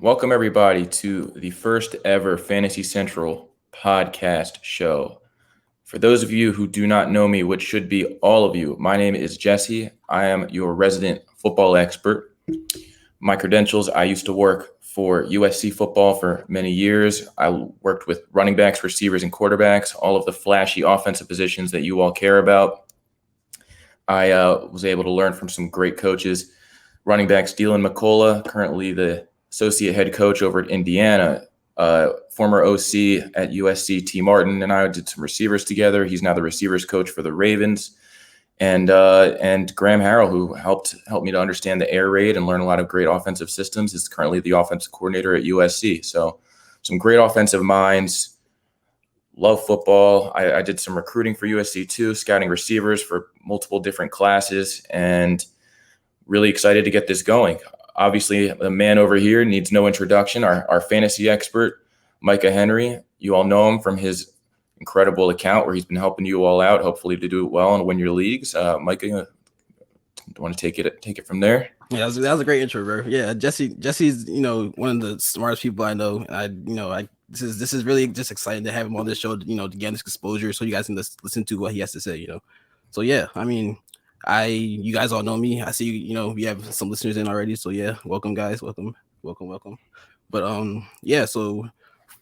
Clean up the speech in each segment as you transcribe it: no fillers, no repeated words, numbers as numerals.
Welcome everybody to the first ever Fantasy Central podcast show. For those of you who do not know me, which should be all of you, my name is Jesse. I am your resident football expert. My credentials, I used to work for USC football for many years. I worked with running backs, receivers, and quarterbacks, all of the flashy offensive positions that you all care about. I was able to learn from some great coaches. Running backs, Dylan McCullough, currently the associate head coach over at Indiana, former OC at USC, T. Martin, and I did some receivers together. He's now the receivers coach for the Ravens. And Graham Harrell, who helped me to understand the air raid and learn a lot of great offensive systems, is currently the offensive coordinator at USC. So some great offensive minds. Love football. I did some recruiting for USC too, scouting receivers for multiple different classes, and really excited to get this going. Obviously, the man over here needs no introduction, our fantasy expert, Micah Henry. You all know him from his incredible account where he's been helping you all out, hopefully to do it well and win your leagues. Micah, do you want to take it from there? Yeah, that was a great intro, bro. Yeah, Jesse's one of the smartest people I know, and this is really just exciting to have him on this show, to get this exposure so you guys can listen to what he has to say, So yeah, I mean, you guys all know me. I see, we have some listeners in already. So yeah, welcome guys. Welcome. But yeah, so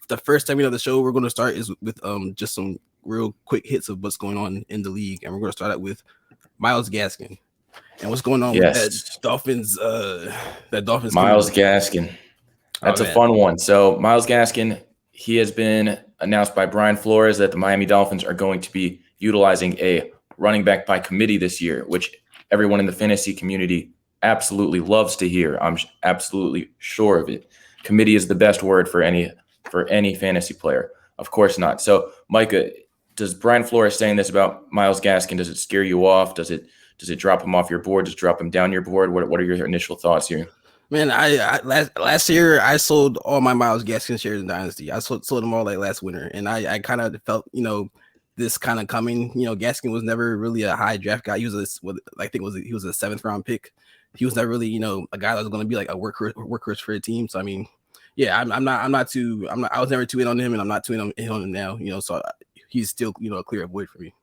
the first segment of the show we're going to start is with just some real quick hits of what's going on in the league. And we're going to start out with Myles Gaskin. And what's going on with that Dolphins Myles Gaskin. That's a fun one. So Myles Gaskin, he has been announced by Brian Flores that the Miami Dolphins are going to be utilizing a running back by committee this year, which everyone in the fantasy community absolutely loves to hear. I'm absolutely sure of it. Committee is the best word for any fantasy player. Of course not. So, Micah, does Brian Flores saying this about Myles Gaskin, does it scare you off? Does it drop him off your board? Does it drop him down your board? What are your initial thoughts here? Man, I last year I sold all my Myles Gaskin shares in Dynasty. I sold them all like last winter, and I kind of felt this kind of coming. Gaskin was never really a high draft guy. He was he was a 7th round pick. He was never really a guy that was going to be like a workhorse for a team. So I mean, yeah, I was never too in on him, and I'm not too in on him now. So he's still a clear avoid for me.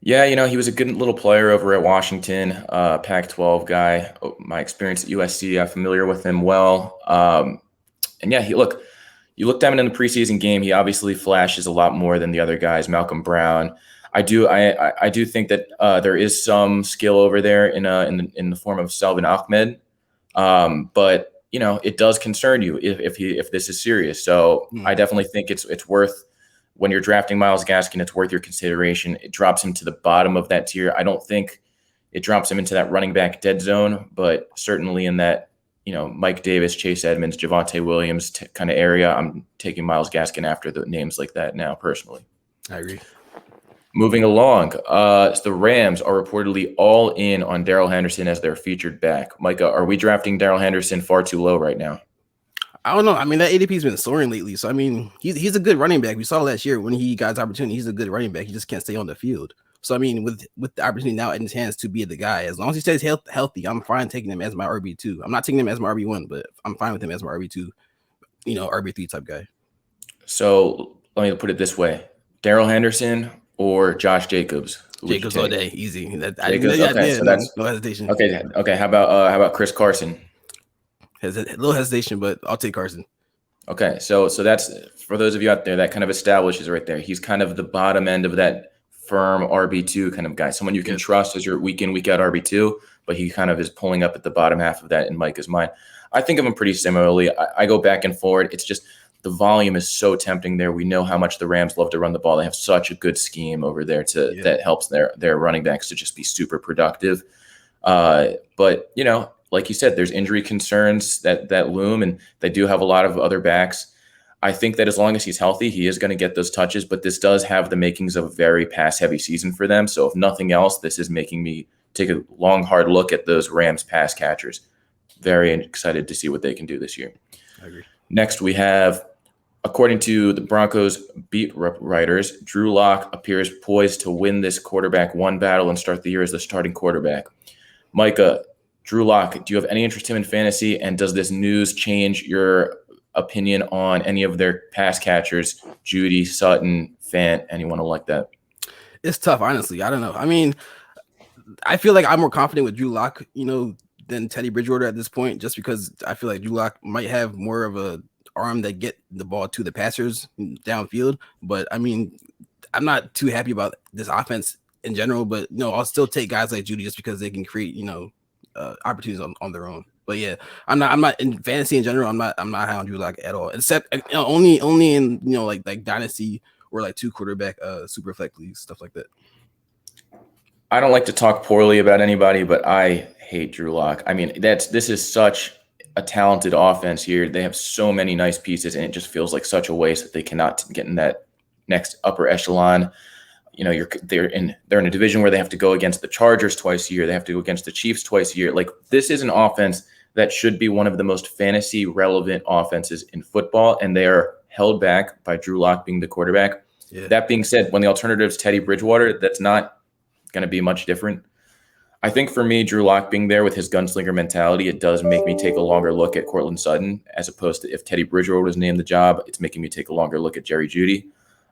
Yeah, he was a good little player over at Washington, Pac-12 guy. My experience at USC, I'm familiar with him well. And yeah, you looked at him in the preseason game. He obviously flashes a lot more than the other guys. Malcolm Brown. I do think that there is some skill over there in the form of Salvin Ahmed, but it does concern you if this is serious. So I definitely think it's worth. When you're drafting Myles Gaskin, it's worth your consideration. It drops him to the bottom of that tier. I don't think it drops him into that running back dead zone, but certainly in that, Mike Davis, Chase Edmonds, Javonte Williams kind of area, I'm taking Myles Gaskin after the names like that now, personally. I agree. Moving along, the Rams are reportedly all in on Darrell Henderson as their featured back. Micah, are we drafting Darrell Henderson far too low right now? I don't know. I mean, that ADP's been soaring lately. So, I mean, he's a good running back. We saw last year when he got his opportunity. He's a good running back. He just can't stay on the field. So, I mean, with the opportunity now in his hands to be the guy, as long as he stays healthy, I'm fine taking him as my RB2. I'm not taking him as my RB1, but I'm fine with him as my RB2, RB3 type guy. So, let me put it this way. Darrell Henderson or Josh Jacobs? Jacobs all day. Easy. Jacobs? Okay, so that's no hesitation. Okay. How about Chris Carson? Has a little hesitation, but I'll take Carson. Okay, so that's for those of you out there, that kind of establishes right there. He's kind of the bottom end of that firm RB2 kind of guy, someone you can trust as your week in, week out RB2, but he kind of is pulling up at the bottom half of that in Micah's mind. I think of him pretty similarly. I go back and forward. It's just the volume is so tempting there. We know how much the Rams love to run the ball. They have such a good scheme over there that helps their running backs to just be super productive. But like you said, there's injury concerns that loom, and they do have a lot of other backs. I think that as long as he's healthy, he is going to get those touches, but this does have the makings of a very pass-heavy season for them. So if nothing else, this is making me take a long, hard look at those Rams pass catchers. Very excited to see what they can do this year. I agree. Next, we have, according to the Broncos beat writers, Drew Lock appears poised to win this quarterback one battle and start the year as the starting quarterback. Micah, Drew Lock, do you have any interest in him in fantasy? And does this news change your opinion on any of their pass catchers, Judy, Sutton, Fant, anyone like that? It's tough, honestly. I don't know. I mean, I feel like I'm more confident with Drew Lock, than Teddy Bridgewater at this point, just because I feel like Drew Lock might have more of a arm that get the ball to the passers downfield. But I mean, I'm not too happy about this offense in general. But no, I'll still take guys like Judy just because they can create, opportunities on their own. But yeah, I'm not in fantasy in general. I'm not high on Drew Lock at all, except only in like dynasty or like 2 quarterback super flex leagues, stuff like that. I don't like to talk poorly about anybody, but I hate Drew Lock. I mean, this is such a talented offense here. They have so many nice pieces, and it just feels like such a waste that they cannot get in that next upper echelon. They're in a division where they have to go against the Chargers twice a year. They have to go against the Chiefs twice a year. Like, this is an offense that should be one of the most fantasy relevant offenses in football, and they are held back by Drew Lock being the quarterback. Yeah. That being said, when the alternative is Teddy Bridgewater, that's not going to be much different. I think for me, Drew Lock being there with his gunslinger mentality, it does make me take a longer look at Courtland Sutton, as opposed to if Teddy Bridgewater was named the job, it's making me take a longer look at Jerry Jeudy.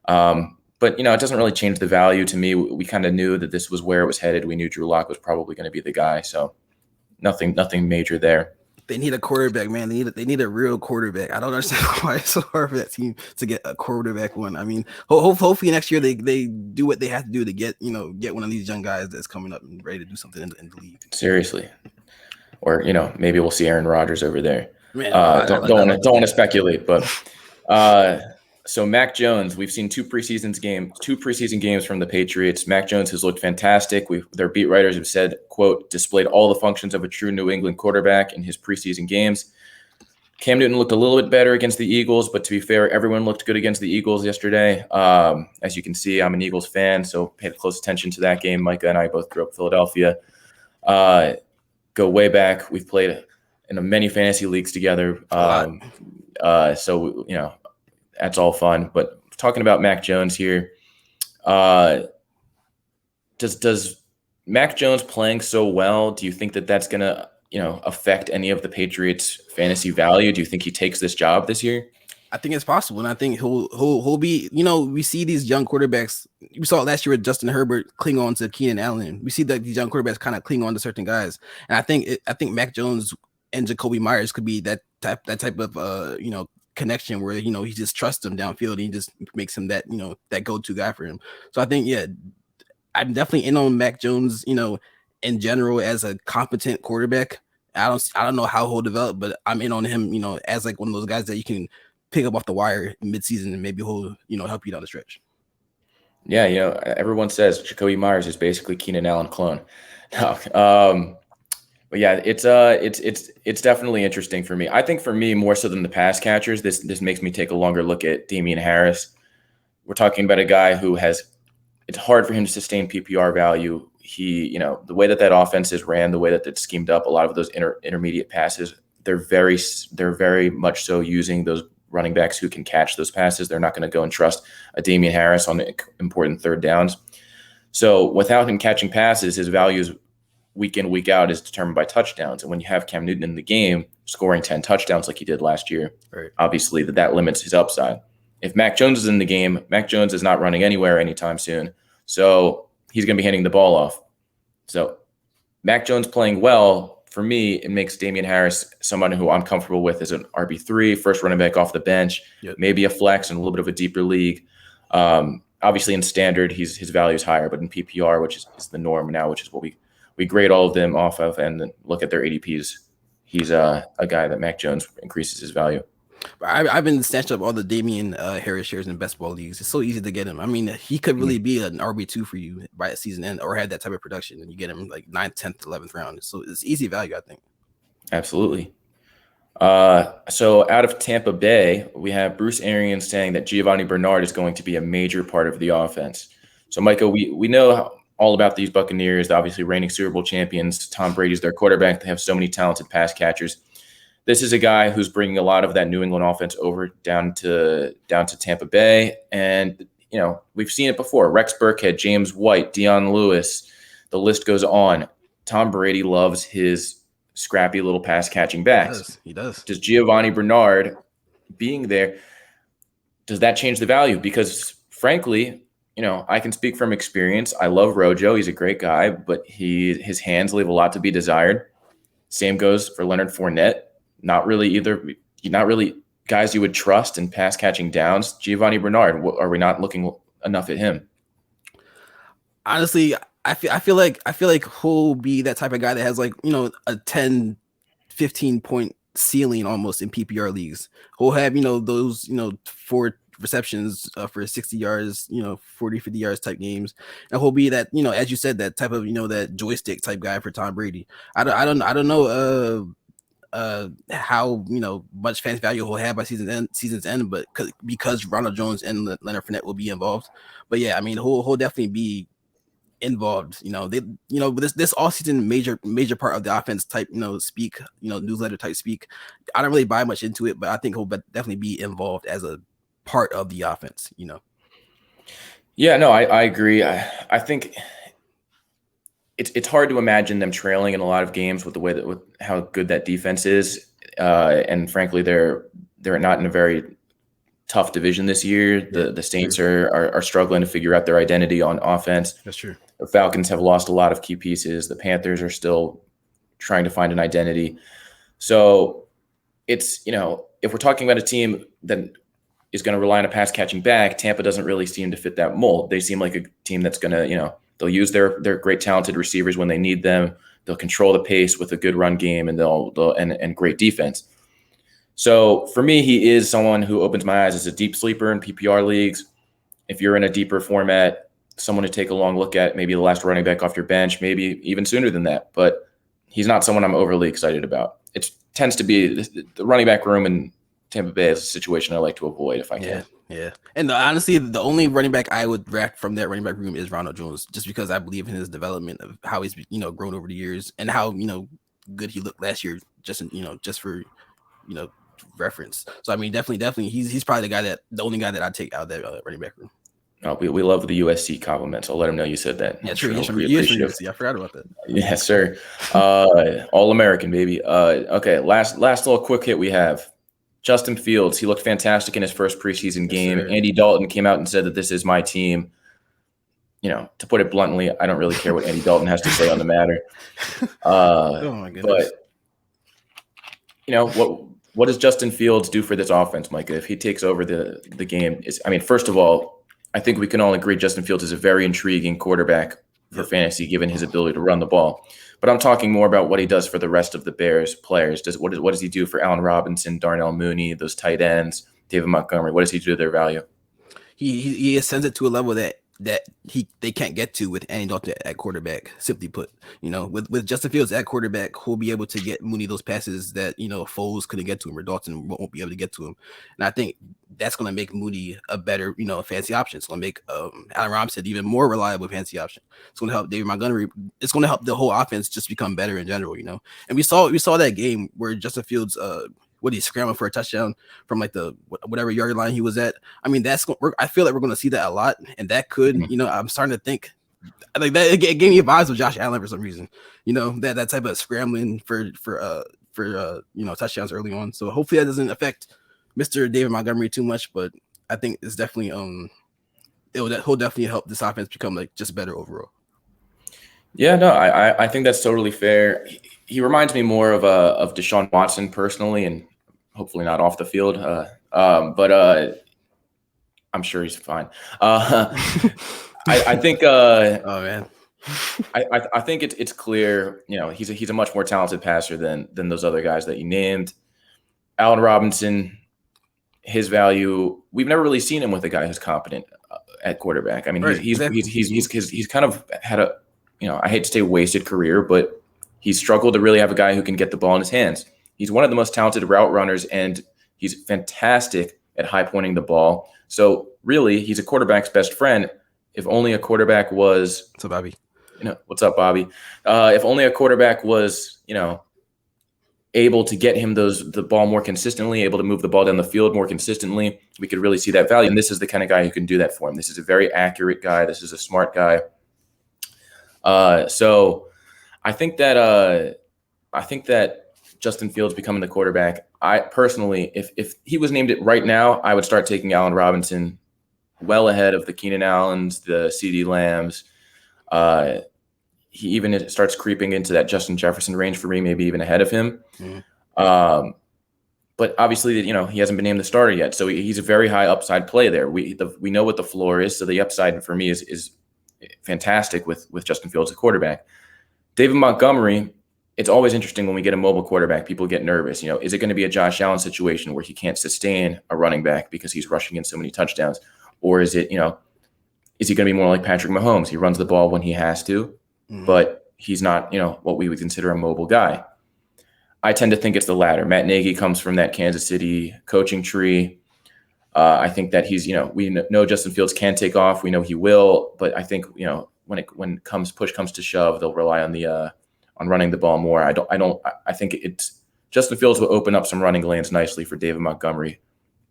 But, it doesn't really change the value to me. We kind of knew that this was where it was headed. We knew Drew Lock was probably going to be the guy. So nothing major there. They need a quarterback, man. They need a real quarterback. I don't understand why it's so hard for that team to get a quarterback one. I mean, hopefully next year they do what they have to do to get one of these young guys that's coming up and ready to do something in the league. Seriously, or maybe we'll see Aaron Rodgers over there. Man, don't want to speculate, but so Mac Jones, we've seen two preseason games from the Patriots. Mac Jones has looked fantastic. Their beat writers have said, quote, displayed all the functions of a true New England quarterback in his preseason games. Cam Newton looked a little bit better against the Eagles, but to be fair, everyone looked good against the Eagles yesterday. As you can see, I'm an Eagles fan, so paid close attention to that game. Micah and I both grew up in Philadelphia. Go way back. We've played in many fantasy leagues together. So, that's all fun. But talking about Mac Jones here, does Mac Jones playing so well, do you think that that's going to, affect any of the Patriots' fantasy value? Do you think he takes this job this year? I think it's possible, and I think he'll be. We see these young quarterbacks. We saw it last year with Justin Herbert cling on to Keenan Allen. We see that these young quarterbacks kind of cling on to certain guys, and I think Mac Jones and Jacoby Myers could be that type of connection where he just trusts him downfield and he just makes him that that go-to guy for him. So I think I'm definitely in on Mac Jones in general as a competent quarterback. I don't know how he'll develop, but I'm in on him as like one of those guys that you can pick up off the wire mid-season and maybe he'll help you down the stretch. Yeah, everyone says Jacoby Myers is basically Keenan Allen clone. No, but yeah, it's definitely interesting for me. I think for me, more so than the pass catchers, this makes me take a longer look at Damian Harris. We're talking about a guy who it's hard for him to sustain PPR value. He, the way that offense is ran, the way that it's schemed up, a lot of those intermediate passes, they're very much so using those running backs who can catch those passes. They're not going to go and trust a Damian Harris on the important third downs. So without him catching passes, his value is week in, week out is determined by touchdowns. And when you have Cam Newton in the game scoring 10 touchdowns like he did last year, right, obviously that limits his upside. If Mac Jones is in the game, Mac Jones is not running anywhere anytime soon. So he's going to be handing the ball off. So Mac Jones playing well, for me, it makes Damian Harris someone who I'm comfortable with as an RB3, first running back off the bench, maybe a flex in a little bit of a deeper league. Obviously in standard, his value is higher, but in PPR, which is the norm now, which is what we grade all of them off of and then look at their ADPs. He's a guy that Mac Jones increases his value. I've been snatched up all the Damian Harris shares in best ball leagues. It's so easy to get him. I mean, he could really be an RB2 for you by a season end or have that type of production, and you get him like 9th, 10th, 11th round. So it's easy value, I think. Absolutely. So out of Tampa Bay, we have Bruce Arians saying that Giovanni Bernard is going to be a major part of the offense. So, Micah, we know all about these Buccaneers, obviously reigning Super Bowl champions. Tom Brady's their quarterback. They have so many talented pass catchers. This is a guy who's bringing a lot of that New England offense over down to Tampa Bay. And, we've seen it before. Rex Burkhead, James White, Deion Lewis, the list goes on. Tom Brady loves his scrappy little pass catching backs. He does. Does Giovanni Bernard being there, does that change the value? Because frankly, I can speak from experience. I love Rojo. He's a great guy, but his hands leave a lot to be desired. Same goes for Leonard Fournette. Not really guys you would trust in pass catching downs. Giovanni Bernard, are we not looking enough at him? Honestly, I feel like he'll be that type of guy that has like, a 10, 15 point ceiling almost in PPR leagues. He'll have, those, 4 receptions for 60 yards, 40, 50 yards type games. And he'll be that, as you said, that type of, that joystick type guy for Tom Brady. I don't know how much fantasy value he'll have by season's end, but because Ronald Jones and Leonard Fournette will be involved. But yeah, I mean, he'll definitely be involved. This all season major part of the offense type, speak, newsletter type speak. I don't really buy much into it, but I think he'll definitely be involved as a part of the offense. Yeah, no, I agree. I think it's hard to imagine them trailing in a lot of games with how good that defense is, and frankly, they're not in a very tough division this year. The Saints are struggling to figure out their identity on offense. That's true. The Falcons have lost a lot of key pieces. The Panthers are still trying to find an identity. So it's, if we're talking about a team that is going to rely on a pass catching back, Tampa doesn't really seem to fit that mold. They seem like a team that's going to, they'll use their great talented receivers when they need them. They'll control the pace with a good run game, and and great defense. So for me, he is someone who opens my eyes as a deep sleeper in PPR leagues. If you're in a deeper format, someone to take a long look at, maybe the last running back off your bench, maybe even sooner than that. But he's not someone I'm overly excited about. It tends to be the running back room in Tampa Bay is a situation I like to avoid if I can. Yeah. And honestly, the only running back I would draft from that running back room is Ronald Jones, just because I believe in his development of how he's, grown over the years and how, good he looked last year, just for, reference. So, I mean, definitely he's probably the only guy that I'd take out of that running back room. Oh, we love the USC compliments. I'll let him know you said that. Yeah, true. USC. I forgot about that. Yes, sir. All-American, baby. Okay, last little quick hit we have. Justin Fields. He looked fantastic in his first preseason game. Yes, Andy Dalton came out and said that this is my team. To put it bluntly, I don't really care what Andy Dalton has to say on the matter. Oh my goodness. But what does Justin Fields do for this offense, Micah? If he takes over the game, first of all, I think we can all agree Justin Fields is a very intriguing quarterback for fantasy, given his ability to run the ball. But I'm talking more about what he does for the rest of the Bears players. What does he do for Allen Robinson, Darnell Mooney, those tight ends, David Montgomery? What does he do to their value? He ascends it to a level that they can't get to with Andy Dalton at quarterback. Simply put, with Justin Fields at quarterback, who'll be able to get Mooney those passes that Foles couldn't get to him or Dalton won't be able to get to him. And I think that's going to make Mooney a better fantasy option. It's going to make Allen Robinson even more reliable fantasy option. It's going to help David Montgomery. It's going to help the whole offense just become better in general. And we saw that game where Justin Fields he's scrambling for a touchdown from like the whatever yard line he was at. I mean, I feel like we're going to see that a lot, and that could, I'm starting to think like that. It gave me vibes with Josh Allen for some reason. That type of scrambling for touchdowns early on. So hopefully that doesn't affect Mr. David Montgomery too much, but I think it's definitely he'll definitely help this offense become like just better overall. Yeah, no, I think that's totally fair. He reminds me more of Deshaun Watson personally, and hopefully not off the field. But I'm sure he's fine. I think. Oh man. I think it's clear. He's a much more talented passer than those other guys that you named. Allen Robinson, his value. We've never really seen him with a guy who's competent at quarterback. I mean, right. he's kind of had a. I hate to say wasted career, but he's struggled to really have a guy who can get the ball in his hands. He's one of the most talented route runners, and he's fantastic at high pointing the ball. So really, he's a quarterback's best friend. If only a quarterback was. What's up, Bobby? What's up, Bobby? If only a quarterback was, able to get him the ball more consistently, able to move the ball down the field more consistently, we could really see that value. And this is the kind of guy who can do that for him. This is a very accurate guy. This is a smart guy. So I think that I think that Justin Fields becoming the quarterback, I personally, if he was named it right now, I would start taking Allen Robinson well ahead of the Keenan Allens, the CD Lambs. He even starts creeping into that Justin Jefferson range for me, maybe even ahead of him. But obviously, he hasn't been named the starter yet, so he's a very high upside play there. We know what the floor is, so the upside for me is fantastic with Justin Fields, the quarterback. David Montgomery, it's always interesting when we get a mobile quarterback. People get nervous. Is it going to be a Josh Allen situation where he can't sustain a running back because he's rushing in so many touchdowns, or is it is he going to be more like Patrick Mahomes? He runs the ball when he has to, but he's not what we would consider a mobile guy. I tend to think it's the latter. Matt Nagy comes from that Kansas City coaching tree. I think that he's, we know Justin Fields can take off. We know he will, but I think, when push comes to shove, they'll rely on on running the ball more. I think Justin Fields will open up some running lanes nicely for David Montgomery.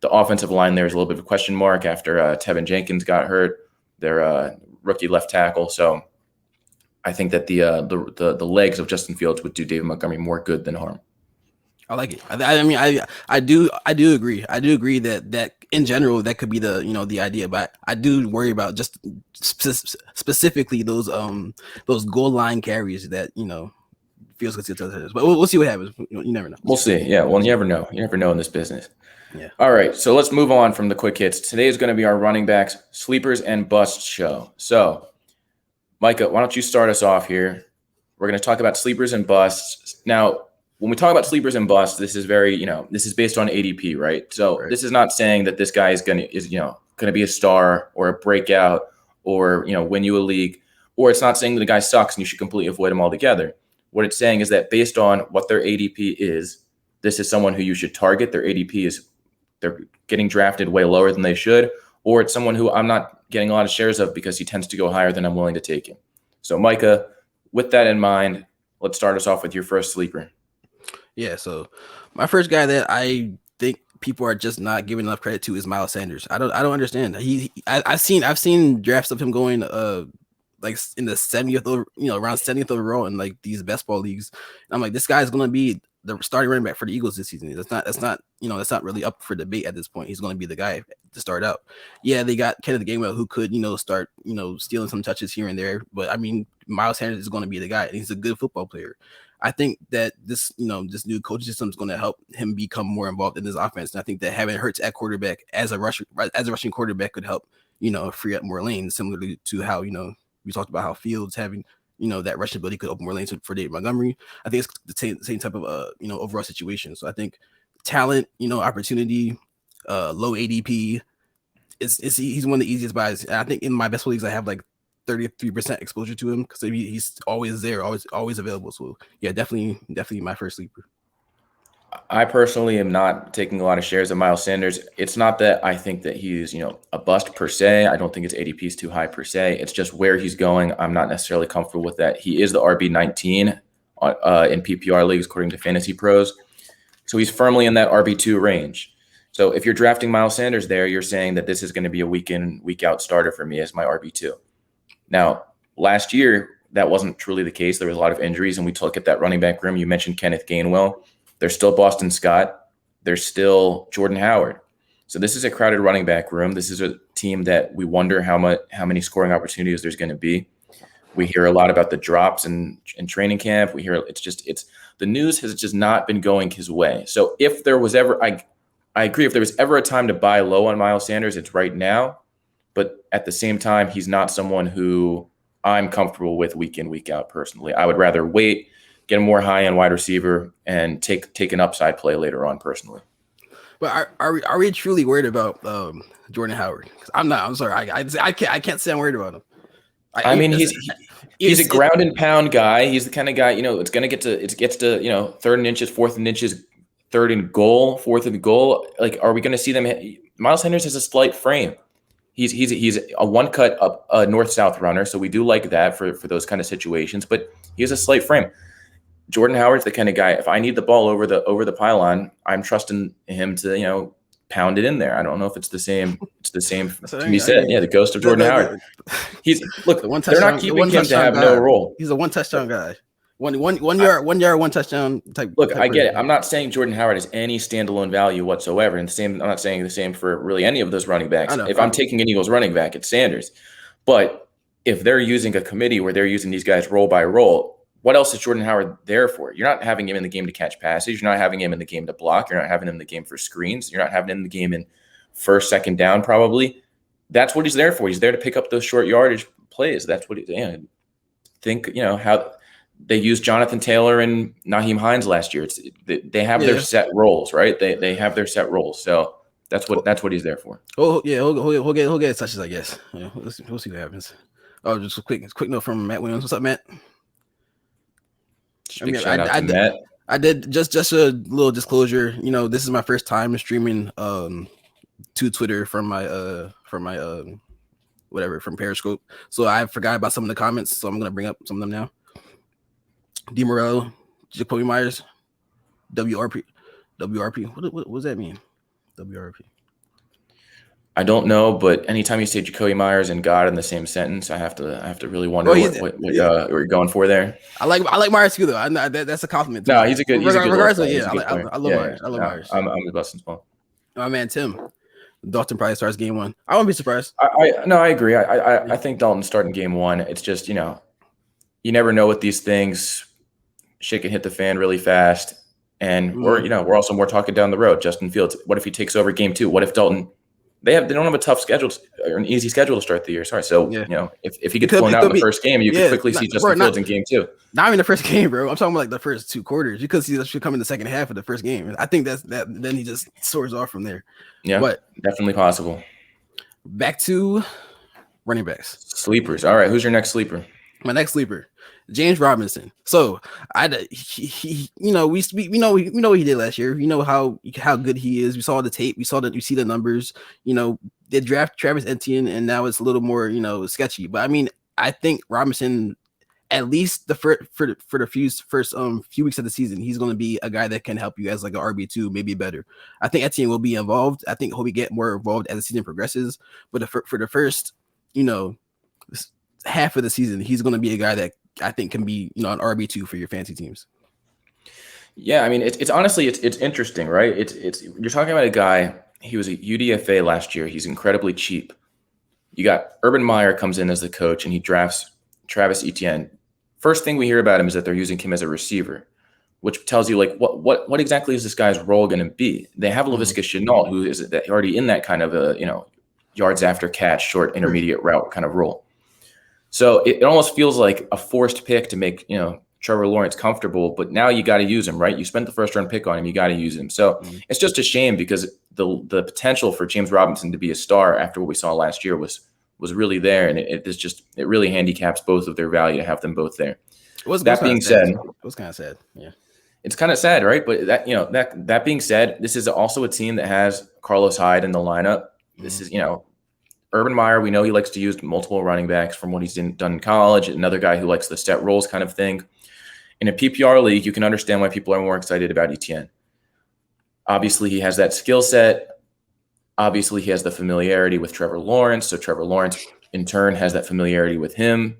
The offensive line there is a little bit of a question mark after Tevin Jenkins got hurt, their rookie left tackle. So I think that the legs of Justin Fields would do David Montgomery more good than harm. I like it. I do agree. I do agree that in general that could be the idea, but I do worry about just specifically those goal line carries that Fields gets to others. But we'll see what happens. You never know. We'll see. Yeah. Well, you never know. You never know in this business. Yeah. All right. So let's move on from the quick hits. Today is going to be our running backs sleepers and busts show. So, Micah, why don't you start us off here? We're going to talk about sleepers and busts. Now, when we talk about sleepers and busts, this is very, this is based on ADP, right? So This is not saying that this guy is going to be a star or a breakout or, win you a league, or it's not saying that the guy sucks and you should completely avoid him altogether. What it's saying is that based on what their ADP is, this is someone who you should target. Their ADP is they're getting drafted way lower than they should, or it's someone who I'm not getting a lot of shares of because he tends to go higher than I'm willing to take him. So Micah, with that in mind, let's start us off with your first sleeper. Yeah, so my first guy that I think people are just not giving enough credit to is Miles Sanders. I don't understand. I've seen drafts of him going like in the 70th, around 70th overall in like these best ball leagues. And I'm like, this guy's gonna be the starting running back for the Eagles this season. That's not really up for debate at this point. He's gonna be the guy to start out. Yeah, they got Kenneth Gainwell who could start stealing some touches here and there, but I mean Miles Sanders is gonna be the guy, and he's a good football player. I think that this new coaching system is going to help him become more involved in this offense. And I think that having Hurts at quarterback as a rushing quarterback could help, free up more lanes, similarly to how, we talked about how Fields having, that rushing ability could open more lanes for David Montgomery. I think it's the same type of, overall situation. So I think talent, opportunity, low ADP, he's one of the easiest buys. I think in my best leagues, I have like 33% exposure to him because he's always there, always available. So yeah, definitely my first sleeper. I personally am not taking a lot of shares of Miles Sanders. It's not that I think that he's a bust per se. I don't think his ADP is too high per se. It's just where he's going. I'm not necessarily comfortable with that. He is the RB19 in PPR leagues according to Fantasy Pros, so he's firmly in that RB2 range. So if you're drafting Miles Sanders there, you're saying that this is going to be a week in, week out starter for me as my RB2. Now, last year, that wasn't truly the case. There was a lot of injuries, and we look at that running back room. You mentioned Kenneth Gainwell. There's still Boston Scott. There's still Jordan Howard. So this is a crowded running back room. This is a team that we wonder how many scoring opportunities there's going to be. We hear a lot about the drops in training camp. We hear the news has just not been going his way. So if there was ever, I agree, if there was ever a time to buy low on Miles Sanders, it's right now. But at the same time, he's not someone who I'm comfortable with week in, week out personally. I would rather wait, get a more high-end wide receiver, and take an upside play later on personally. But are we truly worried about Jordan Howard? I'm not. I'm sorry. I can't say I'm worried about him. I mean, he's a ground and pound guy. He's the kind of guy, it's going to get to third and inches, fourth and inches, third and goal, fourth and goal. Like, are we going to see them? Miles Sanders has a slight frame. He's a one cut up north-south runner, so we do like that for those kind of situations. But he has a slight frame. Jordan Howard's the kind of guy. If I need the ball over the pylon, I'm trusting him to pound it in there. I don't know if it's the same. It's the same to be said. Yeah, the ghost of Jordan Howard. They're not keeping him to have no role. He's a one touchdown guy. One yard, 1 yard, 1 touchdown type. Look, type I get it. person. I'm not saying Jordan Howard has any standalone value whatsoever. And I'm not saying the same for really any of those running backs. I know. If I'm taking an Eagles running back, it's Sanders. But if they're using a committee where they're using these guys role by role, what else is Jordan Howard there for? You're not having him in the game to catch passes. You're not having him in the game to block. You're not having him in the game for screens. You're not having him in the game in first, second down, probably. That's what he's there for. He's there to pick up those short yardage plays. That's what he's think, how they used Jonathan Taylor and Naheem Hines last year. They have their set roles, right? They have their set roles. So that's what he's there for. Oh yeah, he'll get touches, I guess. Yeah, we'll see what happens. Oh, just a quick note from Matt Williams. What's up, Matt? Shout out to Matt. I did just a little disclosure. This is my first time streaming to Twitter from my from Periscope. So I forgot about some of the comments. So I'm gonna bring up some of them now. D. Morello, Jacoby Myers, WRP. What does that mean? WRP. I don't know, but anytime you say Jacoby Myers and God in the same sentence, I have to really wonder what you're going for there. I like Myers too, though. I know that's a compliment. No, he's a good. Regardless, yeah, I love Myers. I love Myers. I'm the Boston Spawn. My man Tim. Dalton probably starts game 1. I won't be surprised. I agree. I think Dalton's starting game 1. It's just you never know with these things. Shit can hit the fan really fast, and we're also more talking down the road. Justin Fields. What if he takes over game 2? What if Dalton? They don't have a tough schedule or an easy schedule to start the year. Sorry, so if he gets blown out in the first game, you could quickly see Justin Fields in game 2. Not even the first game, bro. I'm talking about like the first 2 quarters. You could see that should come in the second half of the first game. I think that then he just soars off from there. Yeah, but definitely possible. Back to running backs. Sleepers. All right, who's your next sleeper? My next sleeper, James Robinson. So we know what he did last year. You know how good he is. We saw the tape. We see the numbers. They draft Travis Etienne, and now it's a little more sketchy. But I mean, I think Robinson, at least for the first few weeks of the season, he's going to be a guy that can help you as like an RB2, maybe better. I think Etienne will be involved. I think he'll get more involved as the season progresses. But for the first half of the season, he's going to be a guy that I think can be an RB2 for your fantasy teams. Yeah, I mean it's honestly it's interesting, right? It's you're talking about a guy. He was a UDFA last year. He's incredibly cheap. You got Urban Meyer comes in as the coach, and he drafts Travis Etienne. First thing we hear about him is that they're using him as a receiver, which tells you like what exactly is this guy's role going to be? They have Laviska Shenault, who is already in that kind of a yards after catch, short intermediate route kind of role. So it almost feels like a forced pick to make Trevor Lawrence comfortable, but now you got to use him, right? You spent the first round pick on him, you got to use him. So it's just a shame because the potential for James Robinson to be a star after what we saw last year was really there, and it really handicaps both of their value to have them both there. That being said, it was kind of sad. Yeah, it's kind of sad, right? But that being said, this is also a team that has Carlos Hyde in the lineup. This is Urban Meyer. We know he likes to use multiple running backs from what he's done in college. Another guy who likes the set roles kind of thing. In a PPR league, you can understand why people are more excited about Etienne. Obviously, he has that skill set. Obviously, he has the familiarity with Trevor Lawrence. So Trevor Lawrence, in turn, has that familiarity with him.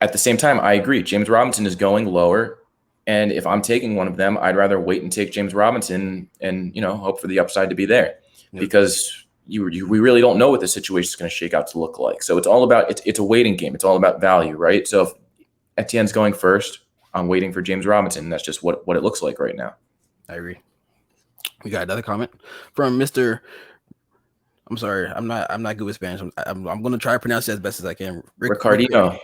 At the same time, I agree. James Robinson is going lower. And if I'm taking one of them, I'd rather wait and take James Robinson and, hope for the upside to be there. Yep. Because we really don't know what the situation is going to shake out to look like. So it's all about it's a waiting game. It's all about value, right? So if Etienne's going first, I'm waiting for James Robinson. That's just what it looks like right now. I agree. We got another comment from Mr. I'm sorry, I'm not good with Spanish. I'm going to try to pronounce it as best as I can. Ricardinho.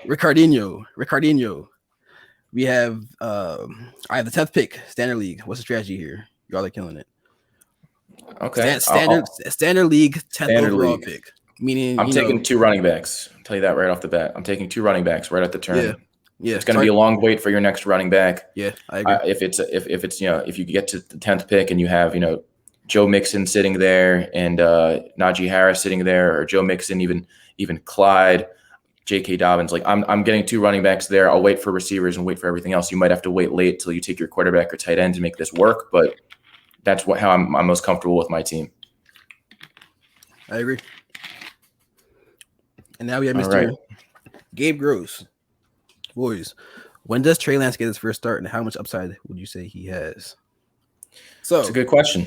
We have I have the 10th pick, standard league. What's the strategy here? Y'all are killing it. Okay. Standard league 10th overall pick. Meaning I'm taking 2 running backs. I'll tell you that right off the bat. I'm taking 2 running backs right at the turn. Yeah. It's going to be a long wait for your next running back. Yeah, I agree. If you get to the 10th pick and you have Joe Mixon sitting there and Najee Harris sitting there, or Joe Mixon, even Clyde, J.K. Dobbins, like I'm getting 2 running backs there. I'll wait for receivers and wait for everything else. You might have to wait late till you take your quarterback or tight end to make this work, but that's how I'm most comfortable with my team. I agree. And now we have Mr. Gabe Gross. Boys, When does Trey Lance get his first start, and how much upside would you say he has? So It's a good question.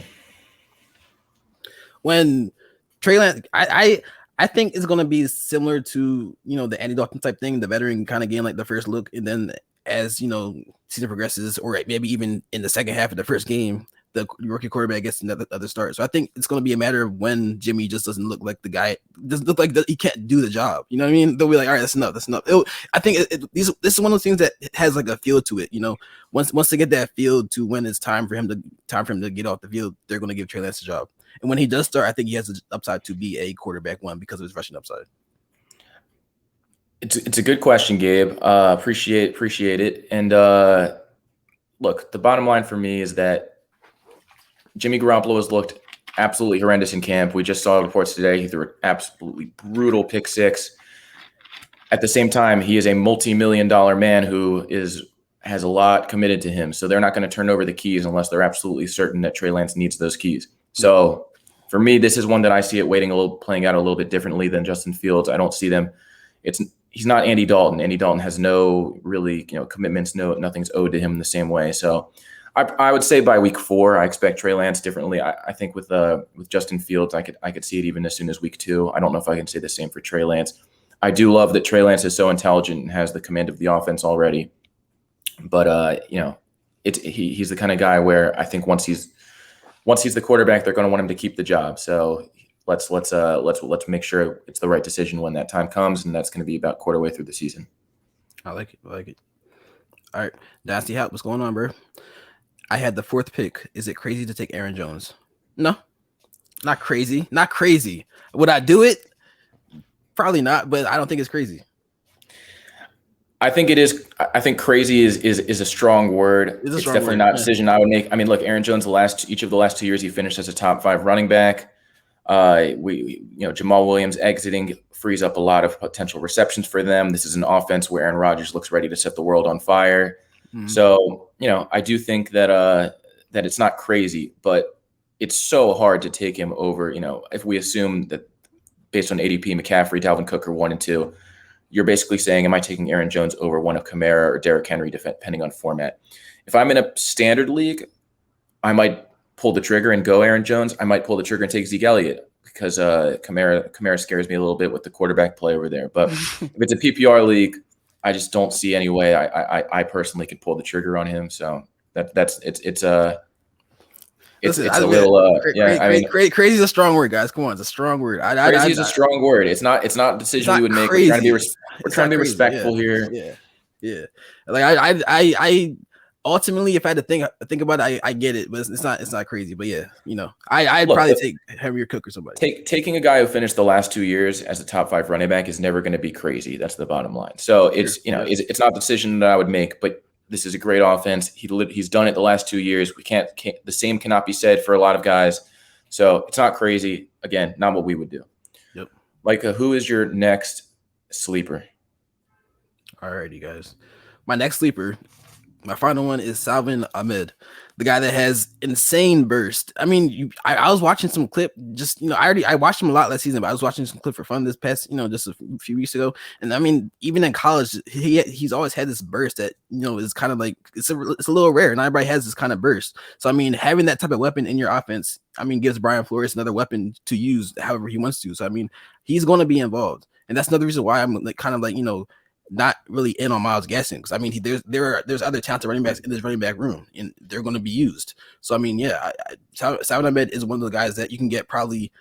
when Trey Lance, I think it's gonna be similar to the Andy Dalton type thing. The veteran kind of getting like the first look, and then as season progresses, or maybe even in the second half of the first game, the rookie quarterback gets another start. So I think it's gonna be a matter of when Jimmy just doesn't look like the guy, doesn't look like he can't do the job. You know what I mean? They'll be like, all right, that's enough, that's enough. I think this is one of those things that has like a feel to it. Once they get that feel to when it's time for him to get off the field, they're gonna give Trey Lance a job. And when he does start, I think he has the upside to be a quarterback one because of his rushing upside. It's a good question, Gabe. Appreciate it. And look, the bottom line for me is that Jimmy Garoppolo has looked absolutely horrendous in camp. We just saw reports today. He threw an absolutely brutal pick six. At the same time, he is a multi-million-dollar man who has a lot committed to him. So they're not going to turn over the keys unless they're absolutely certain that Trey Lance needs those keys. So for me, this is one that I see it playing out a little bit differently than Justin Fields. I don't see them. He's not Andy Dalton. Andy Dalton has no really commitments. Nothing's owed to him in the same way. So I would say by week 4, I expect Trey Lance differently. I think with Justin Fields, I could see it even as soon as week 2. I don't know if I can say the same for Trey Lance. I do love that Trey Lance is so intelligent and has the command of the offense already. But he's the kind of guy where I think once he's the quarterback, they're going to want him to keep the job. So let's make sure it's the right decision when that time comes, and that's going to be about quarter way through the season. I like it. All right, Dynasty Hat, what's going on, bro? I had the 4th pick. Is it crazy to take Aaron Jones? No, not crazy. Not crazy. Would I do it? Probably not, but I don't think it's crazy. I think it is. I think crazy is a strong word. It's definitely not a decision I would make. I mean, look, Aaron Jones, each of the last 2 years, he finished as a top 5 running back. Jamal Williams exiting frees up a lot of potential receptions for them. This is an offense where Aaron Rodgers looks ready to set the world on fire. Mm-hmm. So, I do think that it's not crazy, but it's so hard to take him over. If we assume that based on ADP, McCaffrey, Dalvin Cook are 1 and 2. You're basically saying, am I taking Aaron Jones over one of Kamara or Derrick Henry, depending on format? If I'm in a standard league, I pull the trigger and go Aaron Jones. I might pull the trigger and take Zeke Elliott because Kamara scares me a little bit with the quarterback play over there. But if it's a PPR league, I just don't see any way I personally could pull the trigger on him. So it's a little crazy is a strong word, guys. Come on, it's a strong word. Crazy is a strong word. It's not a decision we would make. We're trying to be respectful here. Yeah. Like I ultimately, if I had to think about it, I get it, but it's not crazy. But yeah, I'd probably take Henry or Cook or somebody. Taking a guy who finished the last 2 years as a top 5 running back is never going to be crazy. That's the bottom line. So it's not a decision that I would make, but this is a great offense. He's done it the last 2 years. The same cannot be said for a lot of guys. So it's not crazy. Again, not what we would do. Yep. Micah, who is your next sleeper? All righty, guys. My next sleeper, my final one is Salvon Ahmed, the guy that has insane burst. I mean, I was watching some clip, just I watched him a lot last season, but I was watching some clip for fun this past, just a few weeks ago. And I mean, even in college, he's always had this burst that is kind of like it's a little rare, and everybody has this kind of burst. So I mean, having that type of weapon in your offense, I mean, gives Brian Flores another weapon to use however he wants to. So I mean, he's going to be involved, and that's another reason why I'm not really in on Myles Gaskin, because I mean there's other talented running backs in this running back room, and they're going to be used. So I mean, yeah, Salvon Ahmed is one of the guys that you can get probably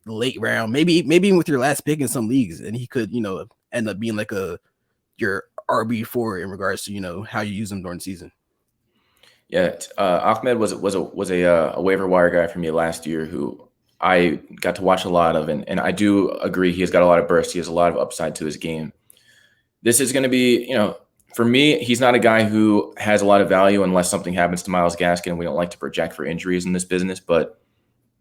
late round, maybe even with your last pick in some leagues, and he could end up being like your RB4 in regards to how you use him during the season. Yeah, Ahmed was a waiver wire guy for me last year who I got to watch a lot of, and I do agree he has got a lot of burst. He has a lot of upside to his game. This is going to be, for me, he's not a guy who has a lot of value unless something happens to Myles Gaskin. We don't like to project for injuries in this business, but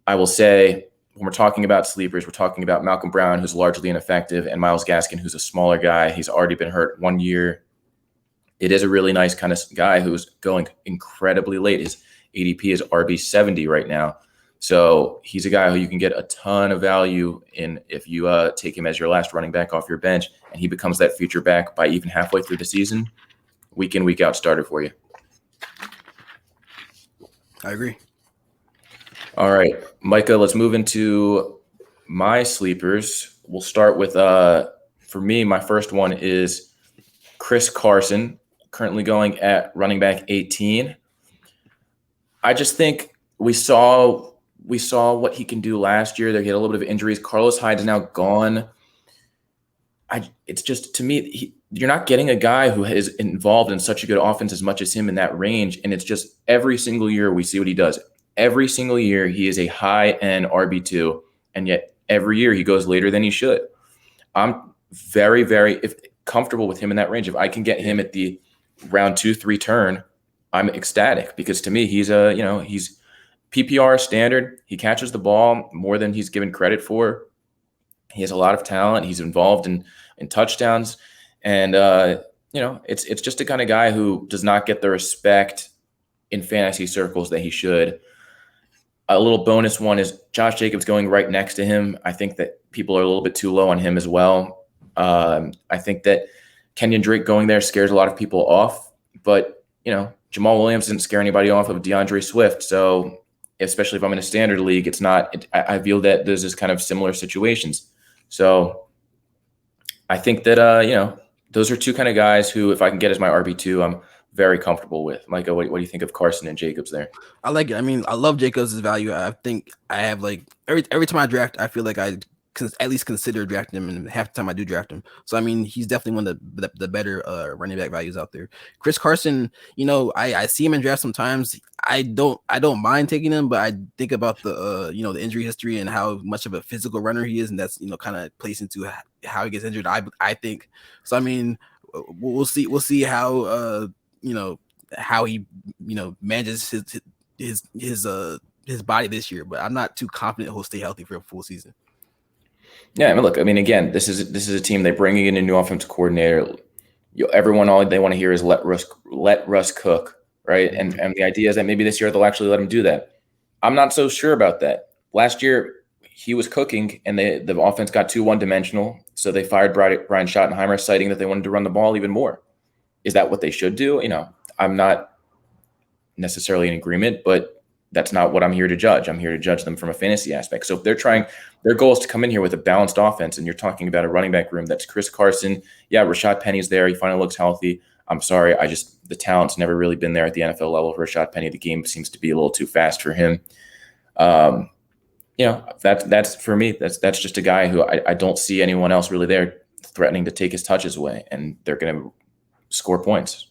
I will say when we're talking about sleepers, we're talking about Malcolm Brown, who's largely ineffective, and Myles Gaskin, who's a smaller guy. He's already been hurt 1 year. It is a really nice kind of guy who's going incredibly late. His ADP is RB70 right now. So he's a guy who you can get a ton of value in if you take him as your last running back off your bench, and he becomes that future back by even halfway through the season. week in, week out starter for you. I agree. All right, Micah, let's move into my sleepers. We'll start with, for me, my first one is Chris Carson, currently going at running back 18. I just think we saw what he can do last year. He had a little bit of injuries. Carlos Hyde is now gone. It's just, to me, you're not getting a guy who is involved in such a good offense as much as him in that range. And it's just every single year we see what he does. Every single year he is a high-end RB2, and yet every year he goes later than he should. I'm very, very comfortable with him in that range. If I can get him at the round 2-3 turn, I'm ecstatic, because to me he's he's PPR standard. He catches the ball more than he's given credit for. He has a lot of talent. He's involved in touchdowns, and it's just a kind of guy who does not get the respect in fantasy circles that he should. A little bonus one is Josh Jacobs going right next to him. I think that people are a little bit too low on him as well. I think that Kenyon Drake going there scares a lot of people off, but Jamal Williams didn't scare anybody off of DeAndre Swift. So especially if I'm in a standard league, it's not. I feel that there's this kind of similar situations. So I think that those are two kind of guys who, if I can get as my RB2, I'm very comfortable with. Micah, what do you think of Carson and Jacobs there? I like it. I mean, I love Jacobs' value. I think I have every time I draft, I feel like I at least consider drafting him, and half the time I do draft him. So I mean, he's definitely one of the better running back values out there. Chris Carson, I see him in draft sometimes. I don't mind taking him, but I think about the the injury history and how much of a physical runner he is, and that's kind of plays into how he gets injured. I think so. I mean, we'll see how how he manages his body this year, but I'm not too confident he'll stay healthy for a full season. Yeah, again, this is a team. They bring in a new offensive coordinator. Everyone, all they want to hear is let Russ cook, right? And the idea is that maybe this year they'll actually let him do that. I'm not so sure about that. Last year he was cooking, and the offense got too one-dimensional, so they fired Brian Schottenheimer, citing that they wanted to run the ball even more. Is that what they should do? I'm not necessarily in agreement, but that's not what I'm here to judge. I'm here to judge them from a fantasy aspect. So if their goal is to come in here with a balanced offense, and you're talking about a running back room that's Chris Carson. Yeah, Rashad Penny's there. He finally looks healthy. I'm sorry. The talent's never really been there at the NFL level for Rashad Penny. The game seems to be a little too fast for him. That's for me. That's just a guy who I don't see anyone else really there threatening to take his touches away, and they're going to score points.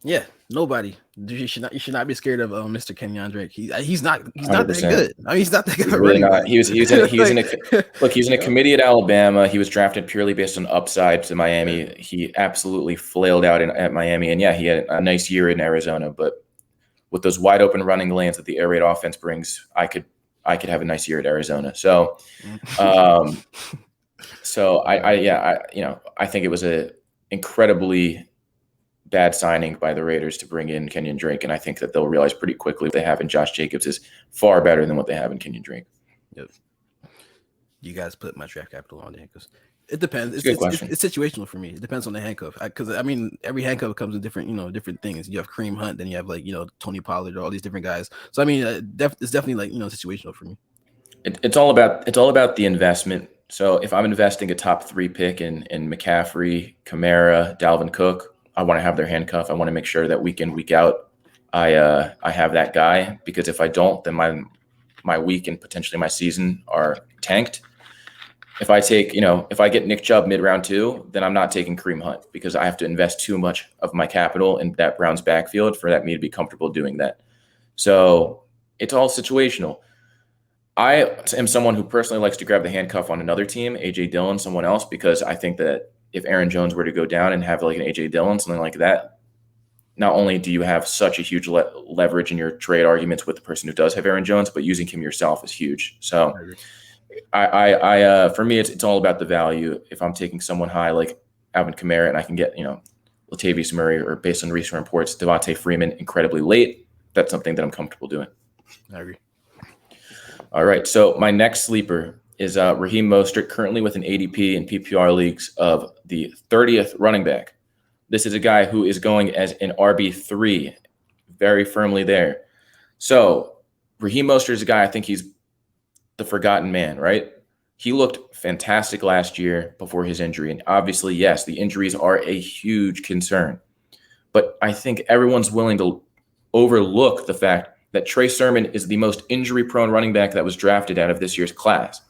Yeah, nobody. You should not be scared of Mr. Kenyon Drake. He's not that good. I mean, he's not that good. He's really not. He was in a committee at Alabama. He was drafted purely based on upside to Miami. He absolutely flailed out at Miami, and yeah, he had a nice year in Arizona. But with those wide open running lanes that the air raid offense brings, I could have a nice year at Arizona. So, I think it was a incredibly bad signing by the Raiders to bring in Kenyon Drake, and I think that they'll realize pretty quickly what they have in Josh Jacobs is far better than what they have in Kenyon Drake. Yep. You guys put my draft capital on there because it depends. It's situational for me. It depends on the handcuff, because I mean every handcuff comes in different things. You have Kareem Hunt, then you have Tony Pollard, all these different guys. So I mean, it's definitely situational for me. It's all about the investment. So if I'm investing a top 3 pick in McCaffrey, Kamara, Dalvin Cook, I want to have their handcuff. I want to make sure that week in, week out, I have that guy, because if I don't, then my week and potentially my season are tanked. If I get Nick Chubb mid-round 2, then I'm not taking Kareem Hunt, because I have to invest too much of my capital in that Browns backfield for me to be comfortable doing that. So it's all situational. I am someone who personally likes to grab the handcuff on another team, A.J. Dillon, someone else, because I think that if Aaron Jones were to go down and have like an A.J. Dillon, something like that, not only do you have such a huge leverage in your trade arguments with the person who does have Aaron Jones, but using him yourself is huge. So I for me, it's all about the value. If I'm taking someone high like Alvin Kamara and I can get, Latavius Murray, or based on recent reports, Devontae Freeman incredibly late, that's something that I'm comfortable doing. I agree. All right. So my next sleeper is Raheem Mostert, currently with an ADP in PPR leagues of the 30th running back. This is a guy who is going as an RB3, very firmly there. So Raheem Mostert is a guy, I think he's the forgotten man, right? He looked fantastic last year before his injury. And obviously, yes, the injuries are a huge concern. But I think everyone's willing to overlook the fact that Trey Sermon is the most injury-prone running back that was drafted out of this year's class.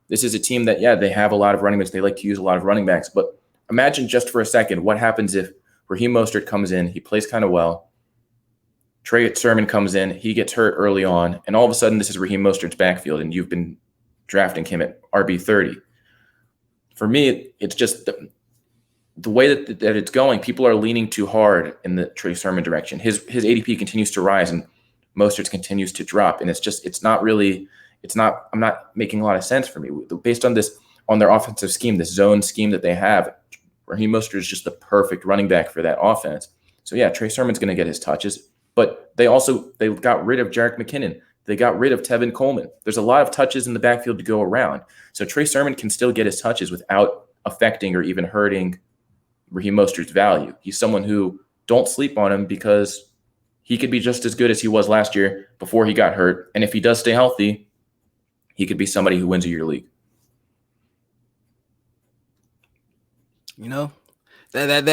This is a team that, yeah, they have a lot of running backs. They like to use a lot of running backs. But imagine just for a second what happens if Raheem Mostert comes in, he plays kind of well. Trey Sermon comes in, he gets hurt early on, and all of a sudden this is Raheem Mostert's backfield, and you've been drafting him at RB30. For me, it's just the way that it's going. People are leaning too hard in the Trey Sermon direction. His ADP continues to rise, and Mostert's continues to drop, and I'm not making a lot of sense for me. Based on their offensive scheme, this zone scheme that they have, Raheem Mostert is just the perfect running back for that offense. So yeah, Trey Sermon's going to get his touches. But they got rid of Jerick McKinnon. They got rid of Tevin Coleman. There's a lot of touches in the backfield to go around. So Trey Sermon can still get his touches without affecting or even hurting Raheem Mostert's value. He's someone who, don't sleep on him, because he could be just as good as he was last year before he got hurt. And if he does stay healthy, he could be somebody who wins a year league. You know, that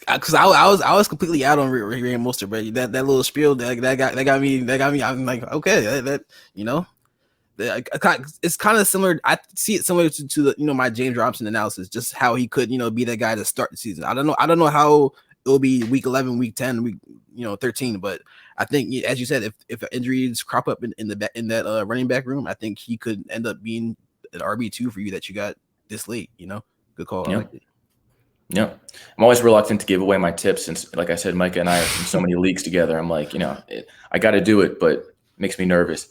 because I was completely out on Raheem Mostert, but that little spiel that got me. I'm like, okay, that you know, it's kind of similar. I see it similar to the, my James Robinson analysis, just how he could, be that guy to start the season. I don't know how it will be week 11, week 10, week 13, but I think, as you said, if injuries crop up in that running back room, I think he could end up being an RB2 for you that you got this late. Good call. Yeah. I like it. Yeah. I'm always reluctant to give away my tips since, like I said, Micah and I are in so many leagues together. I'm like, I got to do it, but it makes me nervous.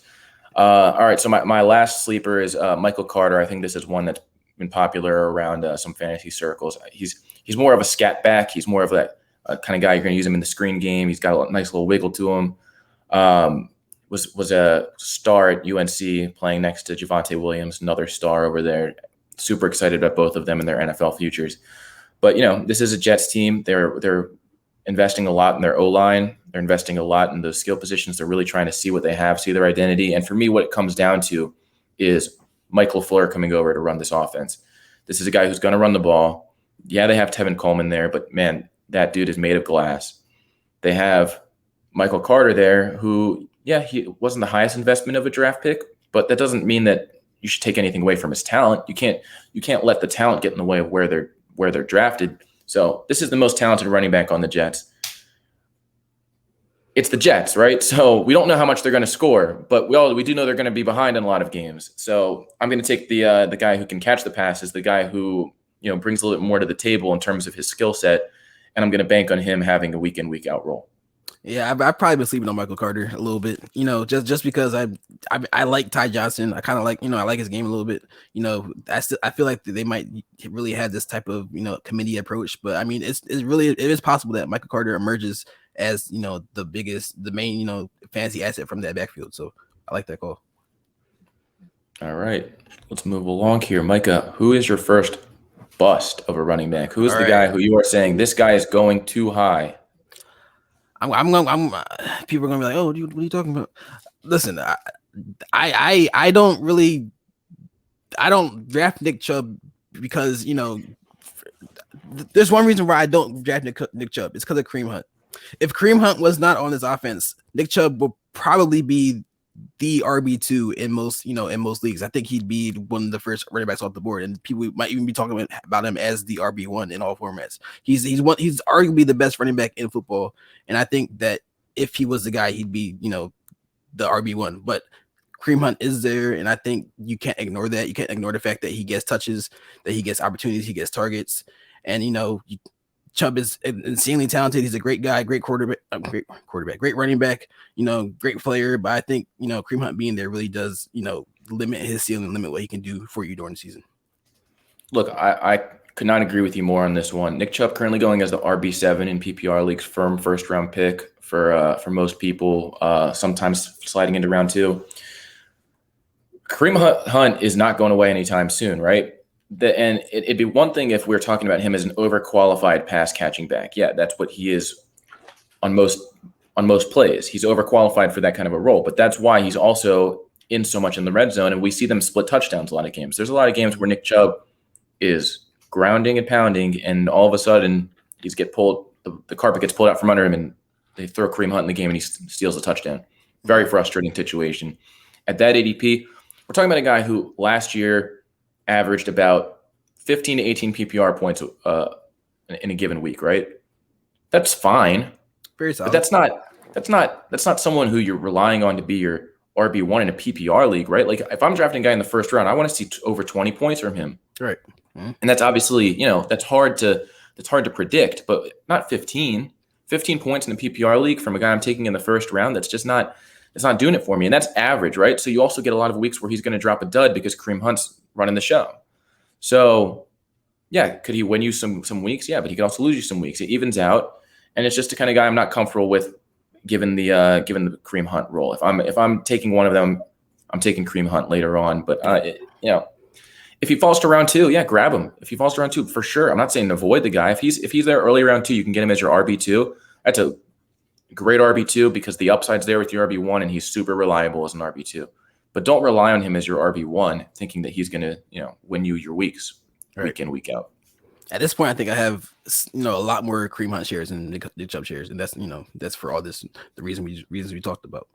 All right. So my last sleeper is Michael Carter. I think this is one that's been popular around some fantasy circles. He's more of a scat back. He's more of that kind of guy. You're going to use him in the screen game. He's got a nice little wiggle to him. Was a star at UNC playing next to Javonte Williams, another star over there. Super excited about both of them and their NFL futures. But, this is a Jets team. They're investing a lot in their O-line. They're investing a lot in those skill positions. They're really trying to see what they have, see their identity. And for me, what it comes down to is Mike LaFleur coming over to run this offense. This is a guy who's going to run the ball. Yeah, they have Tevin Coleman there, but, man, that dude is made of glass. They have Michael Carter there who, yeah, he wasn't the highest investment of a draft pick, but that doesn't mean that you should take anything away from his talent. You can't let the talent get in the way of where they're drafted. So this is the most talented running back on the Jets. It's the Jets, right? So we don't know how much they're going to score, but we do know they're going to be behind in a lot of games. So I'm going to take the guy who can catch the passes, the guy who brings a little bit more to the table in terms of his skill set, and I'm going to bank on him having a week in, week out role. Yeah, I've probably been sleeping on Michael Carter a little bit, just because I like Ty Johnson. I kind of like, I like his game a little bit. I feel like they might really have this type of, committee approach. But I mean, it is possible that Michael Carter emerges as, the main, fantasy asset from that backfield. So I like that call. All right, let's move along here. Micah, who is your first bust of a running back? Who is the guy who you are saying this guy is going too high? People are gonna be like, "Oh, what are you talking about?" Listen, I don't draft Nick Chubb because there's one reason why I don't draft Nick Chubb. It's because of Kareem Hunt. If Kareem Hunt was not on this offense, Nick Chubb will probably be the RB2 in most leagues. I think he'd be one of the first running backs off the board, and people might even be talking about him as the RB1 in all formats. He's arguably the best running back in football, and I think that if he was the guy, he'd be the RB1. But Kareem Hunt is there, and I think you can't ignore that. You can't ignore the fact that he gets touches, that he gets opportunities, he gets targets, and Chubb is insanely talented. He's a great guy, great quarterback, great running back, great player. But I think, Kareem Hunt being there really does, limit his ceiling, limit what he can do for you during the season. Look, I could not agree with you more on this one. Nick Chubb currently going as the RB7 in PPR leagues, firm first round pick for most people, sometimes sliding into round two. Kareem Hunt is not going away anytime soon, right? It'd be one thing if we're talking about him as an overqualified pass catching back. Yeah, that's what he is on most plays. He's overqualified for that kind of a role, but that's why he's also in so much in the red zone, and we see them split touchdowns a lot of games. There's a lot of games where Nick Chubb is grounding and pounding, and all of a sudden the carpet gets pulled out from under him, and they throw Kareem Hunt in the game, and he steals a touchdown. Very frustrating situation. At that ADP, we're talking about a guy who last year averaged about 15 to 18 PPR points in a given week, right? That's fine. Very solid. But that's not someone who you're relying on to be your RB1 in a PPR league, right? Like if I'm drafting a guy in the first round, I want to see over 20 points from him. Right. Mm-hmm. And that's obviously, that's hard to predict, but not 15. 15 points in a PPR league from a guy I'm taking in the first round, it's not doing it for me. And that's average, right? So you also get a lot of weeks where he's going to drop a dud because Kareem Hunt's running the show. So yeah, could he win you some weeks? Yeah, but he could also lose you some weeks. It evens out. And it's just the kind of guy I'm not comfortable with given the Kareem Hunt role. If I'm taking one of them, I'm taking Kareem Hunt later on. But if he falls to round 2, yeah, grab him. If he falls to round 2, for sure. I'm not saying avoid the guy. If he's there early round 2, you can get him as your RB2. That's a great RB2 because the upside's there with your RB1, and he's super reliable as an RB2. But don't rely on him as your RB1, thinking that he's going to win you your weeks week in, week out. At this point, I think I have a lot more Kareem Hunt shares than Nick Chubb shares, and that's for all this the reasons we talked about.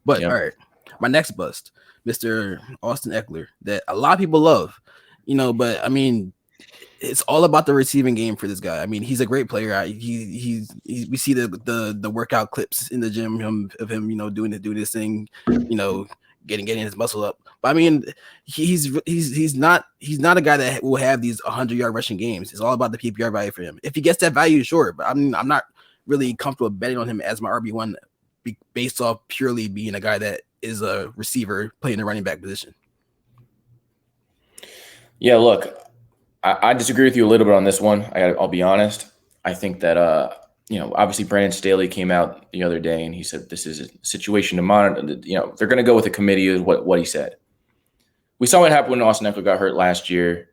But all right, my next bust, Mr. Austin Eckler, that a lot of people love, but I mean, it's all about the receiving game for this guy. I mean, he's a great player. We see the workout clips in the gym of him, doing this thing, getting his muscle up. But I mean, he's not a guy that will have these 100-yard rushing games. It's all about the PPR value for him. If he gets that value, sure. But I'm not really comfortable betting on him as my RB1 based off purely being a guy that is a receiver playing the running back position. Yeah, look, I disagree with you a little bit on this one. I'll be honest. I think that obviously Brandon Staley came out the other day and he said this is a situation to monitor. They're going to go with a committee is what he said. We saw what happened when Austin Eckler got hurt last year.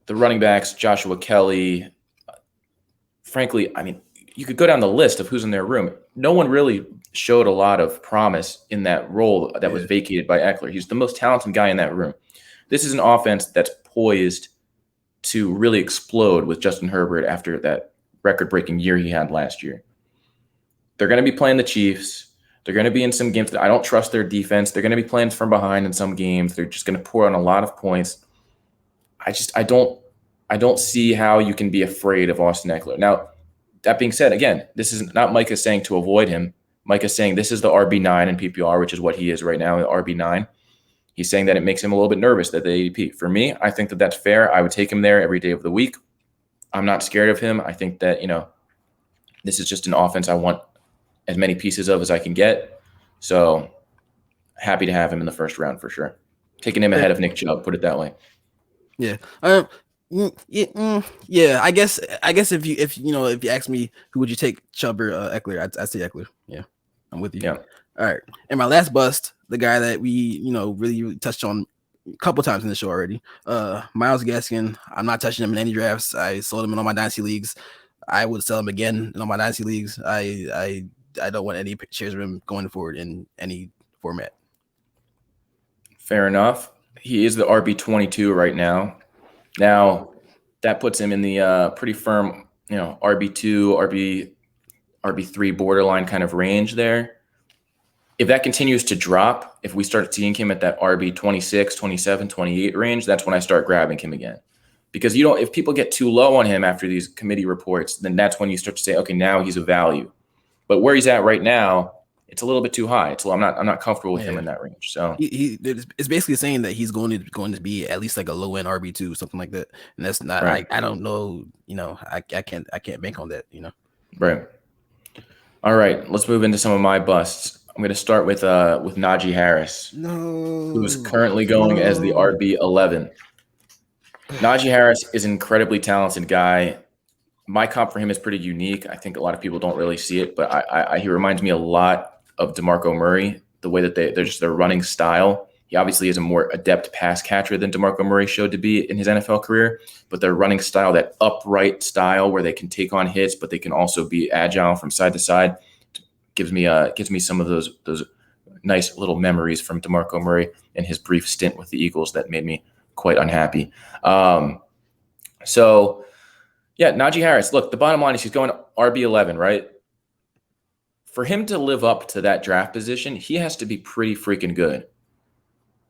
The running backs, Joshua Kelly, frankly, I mean, you could go down the list of who's in their room. No one really showed a lot of promise in that role that was vacated by Eckler. He's the most talented guy in that room. This is an offense that's poised to really explode with Justin Herbert after that record-breaking year he had last year. They're going to be playing the Chiefs. They're going to be in some games that I don't trust their defense. They're going to be playing from behind in some games. They're just going to pour on a lot of points. I don't see how you can be afraid of Austin Eckler. Now, that being said, again, this is not Micah saying to avoid him. Micah's saying this is the RB9 in PPR, which is what he is right now, the RB9. He's saying that it makes him a little bit nervous that the ADP. For me, I think that that's fair. I would take him there every day of the week. I'm not scared of him. I think that, this is just an offense I want as many pieces of as I can get. So happy to have him in the first round for sure. Taking him ahead of Nick Chubb, put it that way. Yeah. Yeah. I guess if you ask me who would you take, Chubb or Eckler, I'd say Eckler. Yeah, I'm with you. Yeah. All right. And my last bust, the guy that we really touched on a couple times in the show already, Myles Gaskin. I'm not touching him in any drafts. I sold him in all my dynasty leagues. I would sell him again in all my dynasty leagues. I don't want any shares of him going forward in any format. Fair enough. He is the RB22 right now. Now, that puts him in the pretty firm, RB2, RB3 borderline kind of range there. If that continues to drop, if we start seeing him at that RB 26, 27, 28 range, that's when I start grabbing him again. Because if people get too low on him after these committee reports, then that's when you start to say, okay, now he's a value. But where he's at right now, it's a little bit too high. I'm not comfortable with him in that range. So it's basically saying that he's going to be at least like a low end RB2, something like that. And that's not. Right. I don't know. I can't bank on that. Right. All right. Let's move into some of my busts. I'm going to start with Najee Harris, who's currently going as the RB11. Najee Harris is an incredibly talented guy. My comp for him is pretty unique. I think a lot of people don't really see it, but he reminds me a lot of DeMarco Murray, the way that their running style. He obviously is a more adept pass catcher than DeMarco Murray showed to be in his NFL career, but their running style, that upright style where they can take on hits, but they can also be agile from side to side, gives me some of those nice little memories from DeMarco Murray and his brief stint with the Eagles that made me quite unhappy. So yeah, Najee Harris, look, the bottom line is he's going RB11, right? For him to live up to that draft position, he has to be pretty freaking good.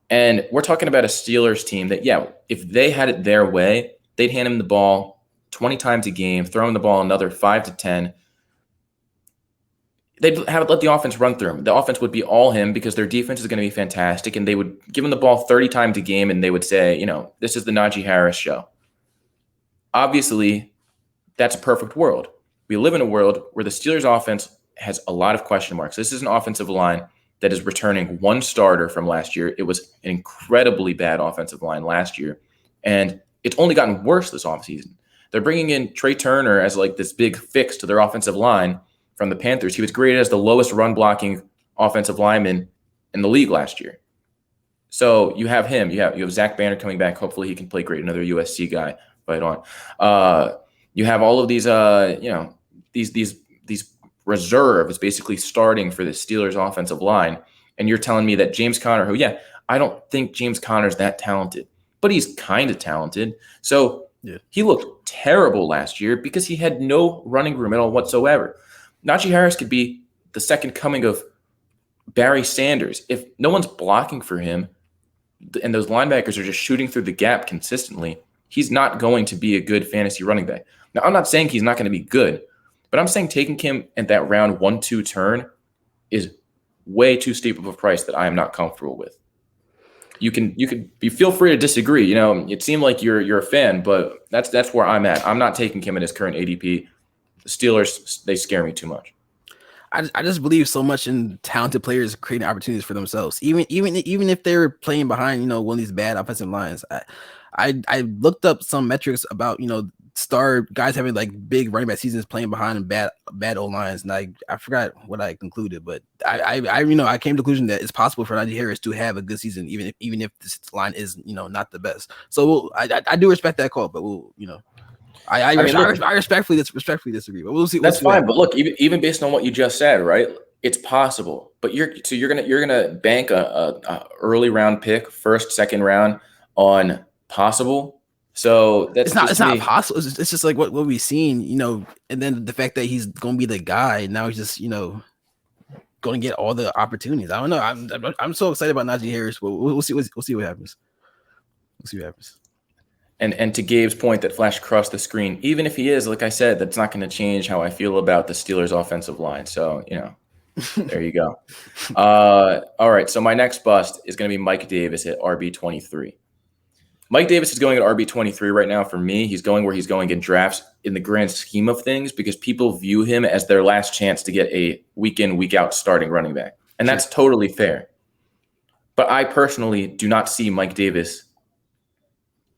And we're talking about a Steelers team that, yeah, if they had it their way, they'd hand him the ball 20 times a game, throw him the ball another 5 to 10. They'd let the offense run through him. The offense would be all him because their defense is going to be fantastic, and they would give him the ball 30 times a game, and they would say, this is the Najee Harris show. Obviously, that's a perfect world. We live in a world where the Steelers offense has a lot of question marks. This is an offensive line that is returning one starter from last year. It was an incredibly bad offensive line last year, and it's only gotten worse this offseason. They're bringing in Trey Turner as like this big fix to their offensive line from the Panthers. He was graded as the lowest run blocking offensive lineman in the league last year. So you have him. You have Zach Banner coming back. Hopefully he can play great. Another USC guy. Fight on. You have all of these, these reserves basically starting for the Steelers offensive line. And you're telling me that James Conner, who, I don't think James Conner's that talented, but he's kind of talented. So he looked terrible last year because he had no running room at all whatsoever. Najee Harris could be the second coming of Barry Sanders. If no one's blocking for him and those linebackers are just shooting through the gap consistently, he's not going to be a good fantasy running back. Now, I'm not saying he's not going to be good, but I'm saying taking him at that round 1-2 turn is way too steep of a price that I am not comfortable with. You feel free to disagree. It seemed like you're a fan, but that's where I'm at. I'm not taking him at his current ADP. The Steelers, they scare me too much. I just believe so much in talented players creating opportunities for themselves, even if they're playing behind one of these bad offensive lines. I looked up some metrics about star guys having like big running back seasons playing behind bad old lines, and I forgot what I concluded, but I came to the conclusion that it's possible for Najee Harris to have a good season even if this line is not the best. So I do respect that call, but I respectfully disagree, but we'll see. That's fine. But look, even based on what you just said, right? It's possible. But you're gonna bank a early round pick, first, second round on possible. So that's it's not possible. It's just like what we've seen, and then the fact that he's gonna be the guy now. He's just going to get all the opportunities. I don't know. I'm so excited about Najee Harris. But we'll see what happens. We'll see what happens. And to Gabe's point that flashed across the screen, even if he is, like I said, that's not going to change how I feel about the Steelers' offensive line. So, there you go. All right, so my next bust is going to be Mike Davis at RB23. Mike Davis is going at RB23 right now for me. He's going where he's going in drafts in the grand scheme of things because people view him as their last chance to get a week in, week out starting running back. And that's totally fair. But I personally do not see Mike Davis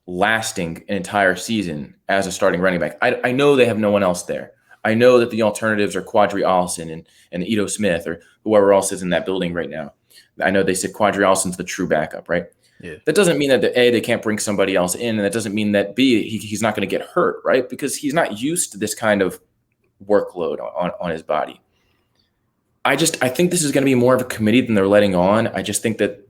lasting an entire season as a starting running back. I know they have no one else there. I know that the alternatives are Quadri Allison and Ito Smith or whoever else is in that building right now. I know they said Quadri Allison's the true backup, right? Yeah. That doesn't mean that they can't bring somebody else in, and that doesn't mean that he's not going to get hurt, right? Because he's not used to this kind of workload on his body. I think this is going to be more of a committee than they're letting on. I just think that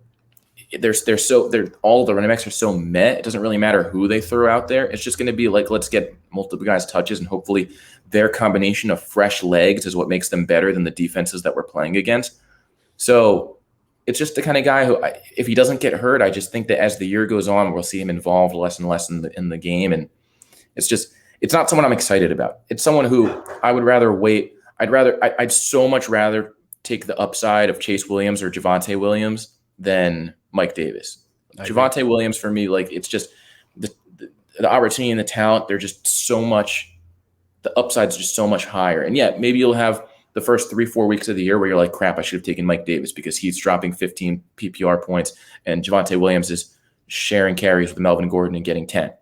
all the running backs are so meh. It doesn't really matter who they throw out there. It's just going to be like, let's get multiple guys touches, and hopefully their combination of fresh legs is what makes them better than the defenses that we're playing against. So it's just the kind of guy who, if he doesn't get hurt, I just think that as the year goes on, we'll see him involved less and less in the game. And it's not someone I'm excited about. It's someone who I would rather wait. I'd so much rather take the upside of Chase Williams or Javonte Williams than Mike Davis. Javonte Williams for me, like it's just the opportunity and the talent. They're just so much. The upside's just so much higher. And yeah, maybe you'll have the first 3-4 weeks of the year where you're like, crap, I should have taken Mike Davis because he's dropping 15 PPR points and Javonte Williams is sharing carries with Melvin Gordon and getting 10.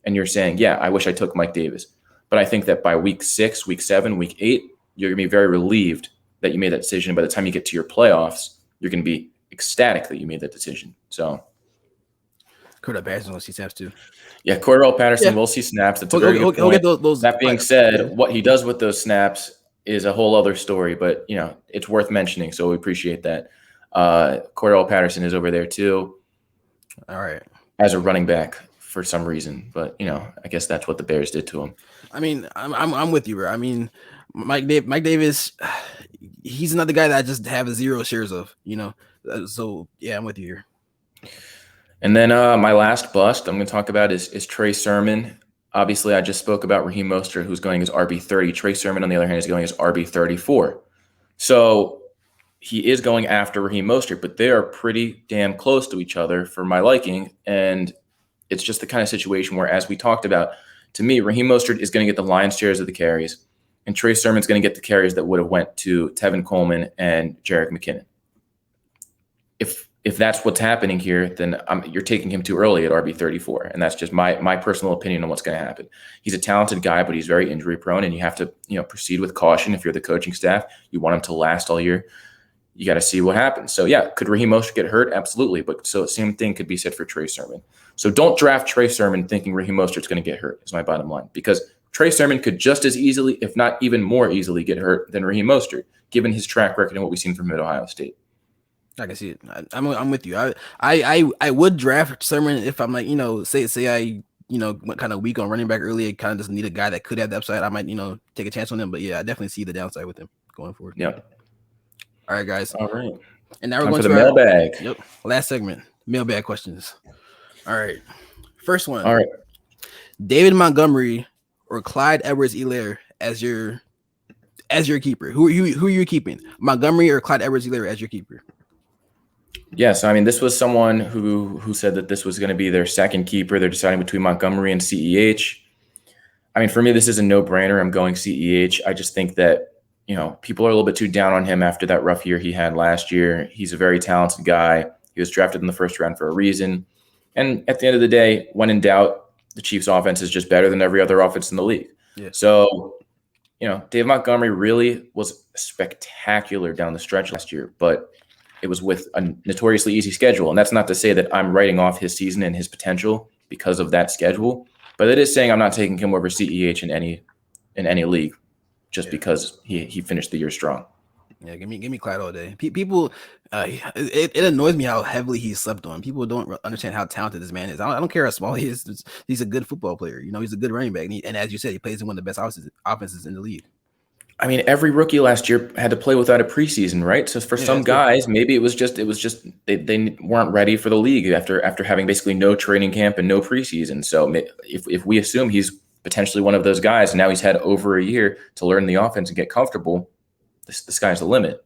And you're saying, yeah, I wish I took Mike Davis. But I think that by week 6, week 7, week 8, you're going to be very relieved that you made that decision. By the time you get to your playoffs, you're going to be ecstatic that you made that decision. So, Cordell Patterson will see snaps too. yeah, Cordell Patterson Yeah. will see snaps. That's a He'll very good point. get those. That being said, what he does with those snaps is a whole other story, but it's worth mentioning. So we appreciate that. Cordell Patterson is over there too. All right. As a running back for some reason, but I guess that's what the Bears did to him. I mean, I'm with you, bro. I mean, Mike Davis, he's another guy that I just have 0 shares of, So yeah, I'm with you here. And then my last bust I'm going to talk about is Trey Sermon. Obviously, I just spoke about Raheem Mostert, who's going as RB30. Trey Sermon, on the other hand, is going as RB34. So he is going after Raheem Mostert, but they are pretty damn close to each other for my liking. And it's just the kind of situation where, as we talked about, to me, Raheem Mostert is going to get the lion's shares of the carries, and Trey Sermon's going to get the carries that would have went to Tevin Coleman and Jerick McKinnon. If that's what's happening here, then you're taking him too early at RB34, and that's just my personal opinion on what's going to happen. He's a talented guy, but he's very injury prone, and you have to proceed with caution. If you're the coaching staff, you want him to last all year. You got to see what happens. So yeah, could Raheem Mostert get hurt? Absolutely, but so same thing could be said for Trey Sermon. So don't draft Trey Sermon thinking Raheem Mostert's going to get hurt. Is my bottom line, because Trey Sermon could just as easily, if not even more easily, get hurt than Raheem Mostert, given his track record and what we've seen from him at Ohio State. I can see it. I'm with you. I would draft Sermon if I'm like, say I went kind of weak on running back early. I kind of just need a guy that could have the upside. I might, take a chance on him. But yeah, I definitely see the downside with him going forward. Yep. All right, guys. All right. And now we're going to the mailbag. Yep. Last segment. Mailbag questions. All right. First one. All right. David Montgomery or Clyde Edwards-Helaire as your keeper. Who are you keeping? Montgomery or Clyde Edwards-Helaire as your keeper? Yes, I mean, this was someone who said that this was going to be their second keeper. They're deciding between Montgomery and CEH. I mean, for me, this is a no-brainer. I'm going CEH. I just think that, people are a little bit too down on him after that rough year he had last year. He's a very talented guy. He was drafted in the first round for a reason. And at the end of the day, when in doubt, the Chiefs' offense is just better than every other offense in the league. Yeah. So, Dave Montgomery really was spectacular down the stretch last year, but it was with a notoriously easy schedule. And that's not to say that I'm writing off his season and his potential because of that schedule, but it is saying I'm not taking him over CEH in any league just because he finished the year strong. Yeah, give me Clyde all day. People, it annoys me how heavily he slept on. People don't understand how talented this man is. I don't care how small he is. He's a good football player. He's a good running back. And as you said, he plays in one of the best offenses in the league. I mean, every rookie last year had to play without a preseason, right? So for some guys, maybe it was just they weren't ready for the league after having basically no training camp and no preseason. So if we assume he's potentially one of those guys, and now he's had over a year to learn the offense and get comfortable, the sky's the limit.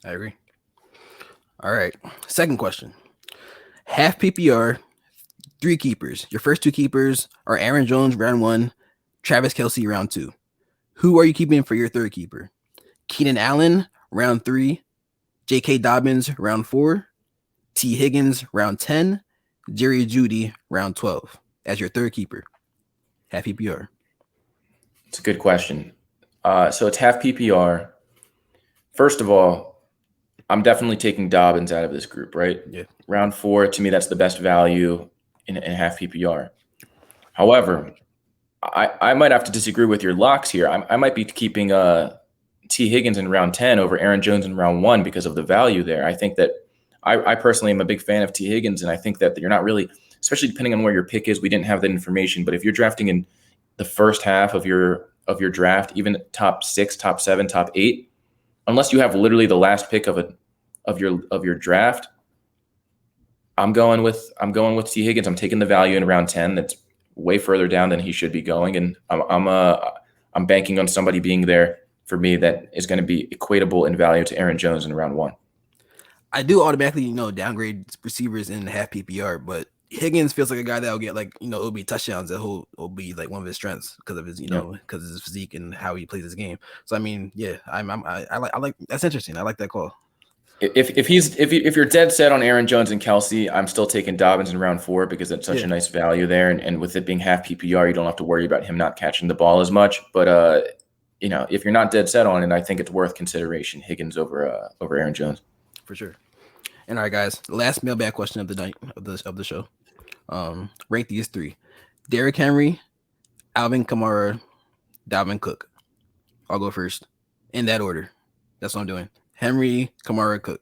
I agree. All right, second question: half PPR, 3 keepers. Your first 2 keepers are Aaron Jones round 1, Travis Kelce round 2. Who are you keeping for your third keeper? Keenan Allen, round 3. J.K. Dobbins, round 4. T. Higgins, round 10. Jerry Jeudy, round 12. As your third keeper. Half PPR. It's a good question. So it's half PPR. First of all, I'm definitely taking Dobbins out of this group, right? Yeah. Round 4, to me, that's the best value in half PPR. However, I might have to disagree with your locks here. I might be keeping T. Higgins in round 10 over Aaron Jones in round 1 because of the value there. I think that I personally am a big fan of T. Higgins, and I think that you're not really, especially depending on where your pick is, we didn't have that information, but if you're drafting in the first half of your draft, even top 6, top 7, top 8, unless you have literally the last pick of your draft, I'm going with T. Higgins. I'm taking the value in round 10. That's way further down than he should be going, and I'm banking on somebody being there for me that is going to be equatable in value to Aaron Jones in round 1. I do automatically downgrade receivers in half PPR, but Higgins feels like a guy that will get it'll be touchdowns that will be like one of his strengths because of his because of his physique and how he plays his game. So I mean, yeah, I like that's interesting. I like that call. If you're dead set on Aaron Jones and Kelce, I'm still taking Dobbins in round 4 because it's such a nice value there, and with it being half PPR, you don't have to worry about him not catching the ball as much. But if you're not dead set on it, I think it's worth consideration. Higgins over Aaron Jones for sure. And all right, guys, last mailbag question of the night of the show. Rank these three: Derrick Henry, Alvin Kamara, Dalvin Cook. I'll go first in that order. That's what I'm doing. Henry, Kamara, Cook.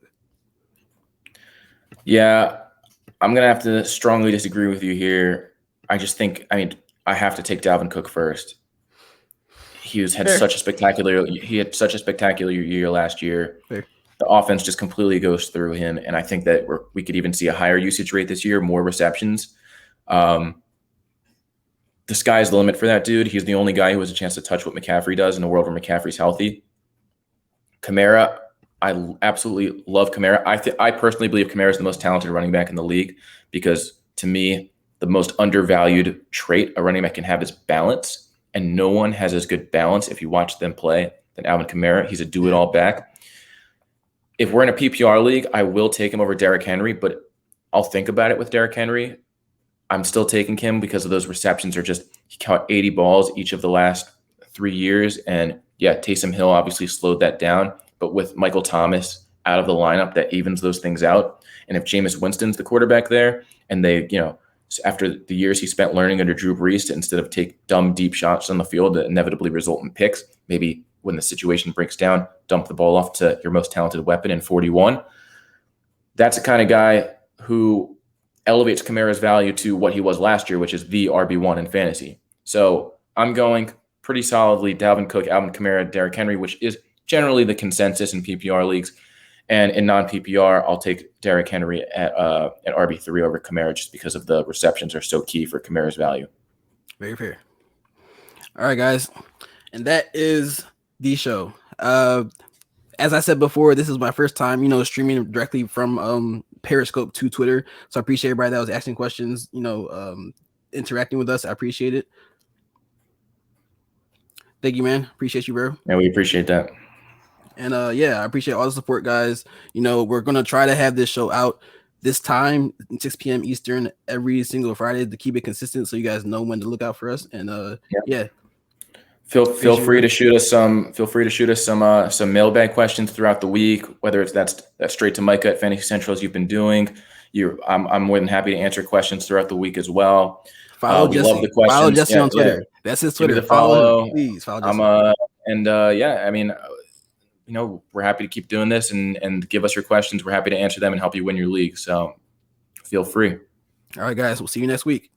Yeah, I'm gonna have to strongly disagree with you here. I just think, I mean, I have to take Dalvin Cook first. Had Fair. such a spectacular year last year. Fair. The offense just completely goes through him, and I think that we could even see a higher usage rate this year, more receptions. The sky's the limit for that dude. He's the only guy who has a chance to touch what McCaffrey does in a world where McCaffrey's healthy. Kamara, I absolutely love Kamara. I personally believe Kamara is the most talented running back in the league because, to me, the most undervalued trait a running back can have is balance, and no one has as good balance if you watch them play than Alvin Kamara. He's a do-it-all back. If we're in a PPR league, I will take him over Derrick Henry, but I'll think about it with Derrick Henry. I'm still taking him because of those receptions are just, he caught 80 balls each of the last 3 years. And yeah, Taysom Hill obviously slowed that down, but with Michael Thomas out of the lineup, that evens those things out. And if Jameis Winston's the quarterback there and they, after the years he spent learning under Drew Brees to, instead of take dumb, deep shots on the field that inevitably result in picks, maybe when the situation breaks down, dump the ball off to your most talented weapon in 41. That's the kind of guy who elevates Kamara's value to what he was last year, which is the RB1 in fantasy. So I'm going pretty solidly Dalvin Cook, Alvin Kamara, Derrick Henry, which is generally the consensus in PPR leagues. And in non-PPR, I'll take Derrick Henry at RB3 over Kamara just because of the receptions are so key for Kamara's value. Very fair. All right, guys. And that is the show. As I said before, this is my first time, streaming directly from Periscope to Twitter. So I appreciate everybody that was asking questions, interacting with us. I appreciate it. Thank you, man. Appreciate you, bro. Yeah, we appreciate that. And I appreciate all the support, guys. We're gonna try to have this show out this time, 6 p.m. Eastern, every single Friday to keep it consistent, so you guys know when to look out for us. And yeah. Feel free to shoot us some mailbag questions throughout the week, whether that's straight to Micah at Fantasy Central as you've been doing. I'm more than happy to answer questions throughout the week as well. Follow Jesse. Love the questions. Follow Jesse on Twitter. Yeah. That's his Twitter. Follow him. Please follow Jesse. I mean, we're happy to keep doing this and give us your questions. We're happy to answer them and help you win your league. So feel free. All right, guys. We'll see you next week.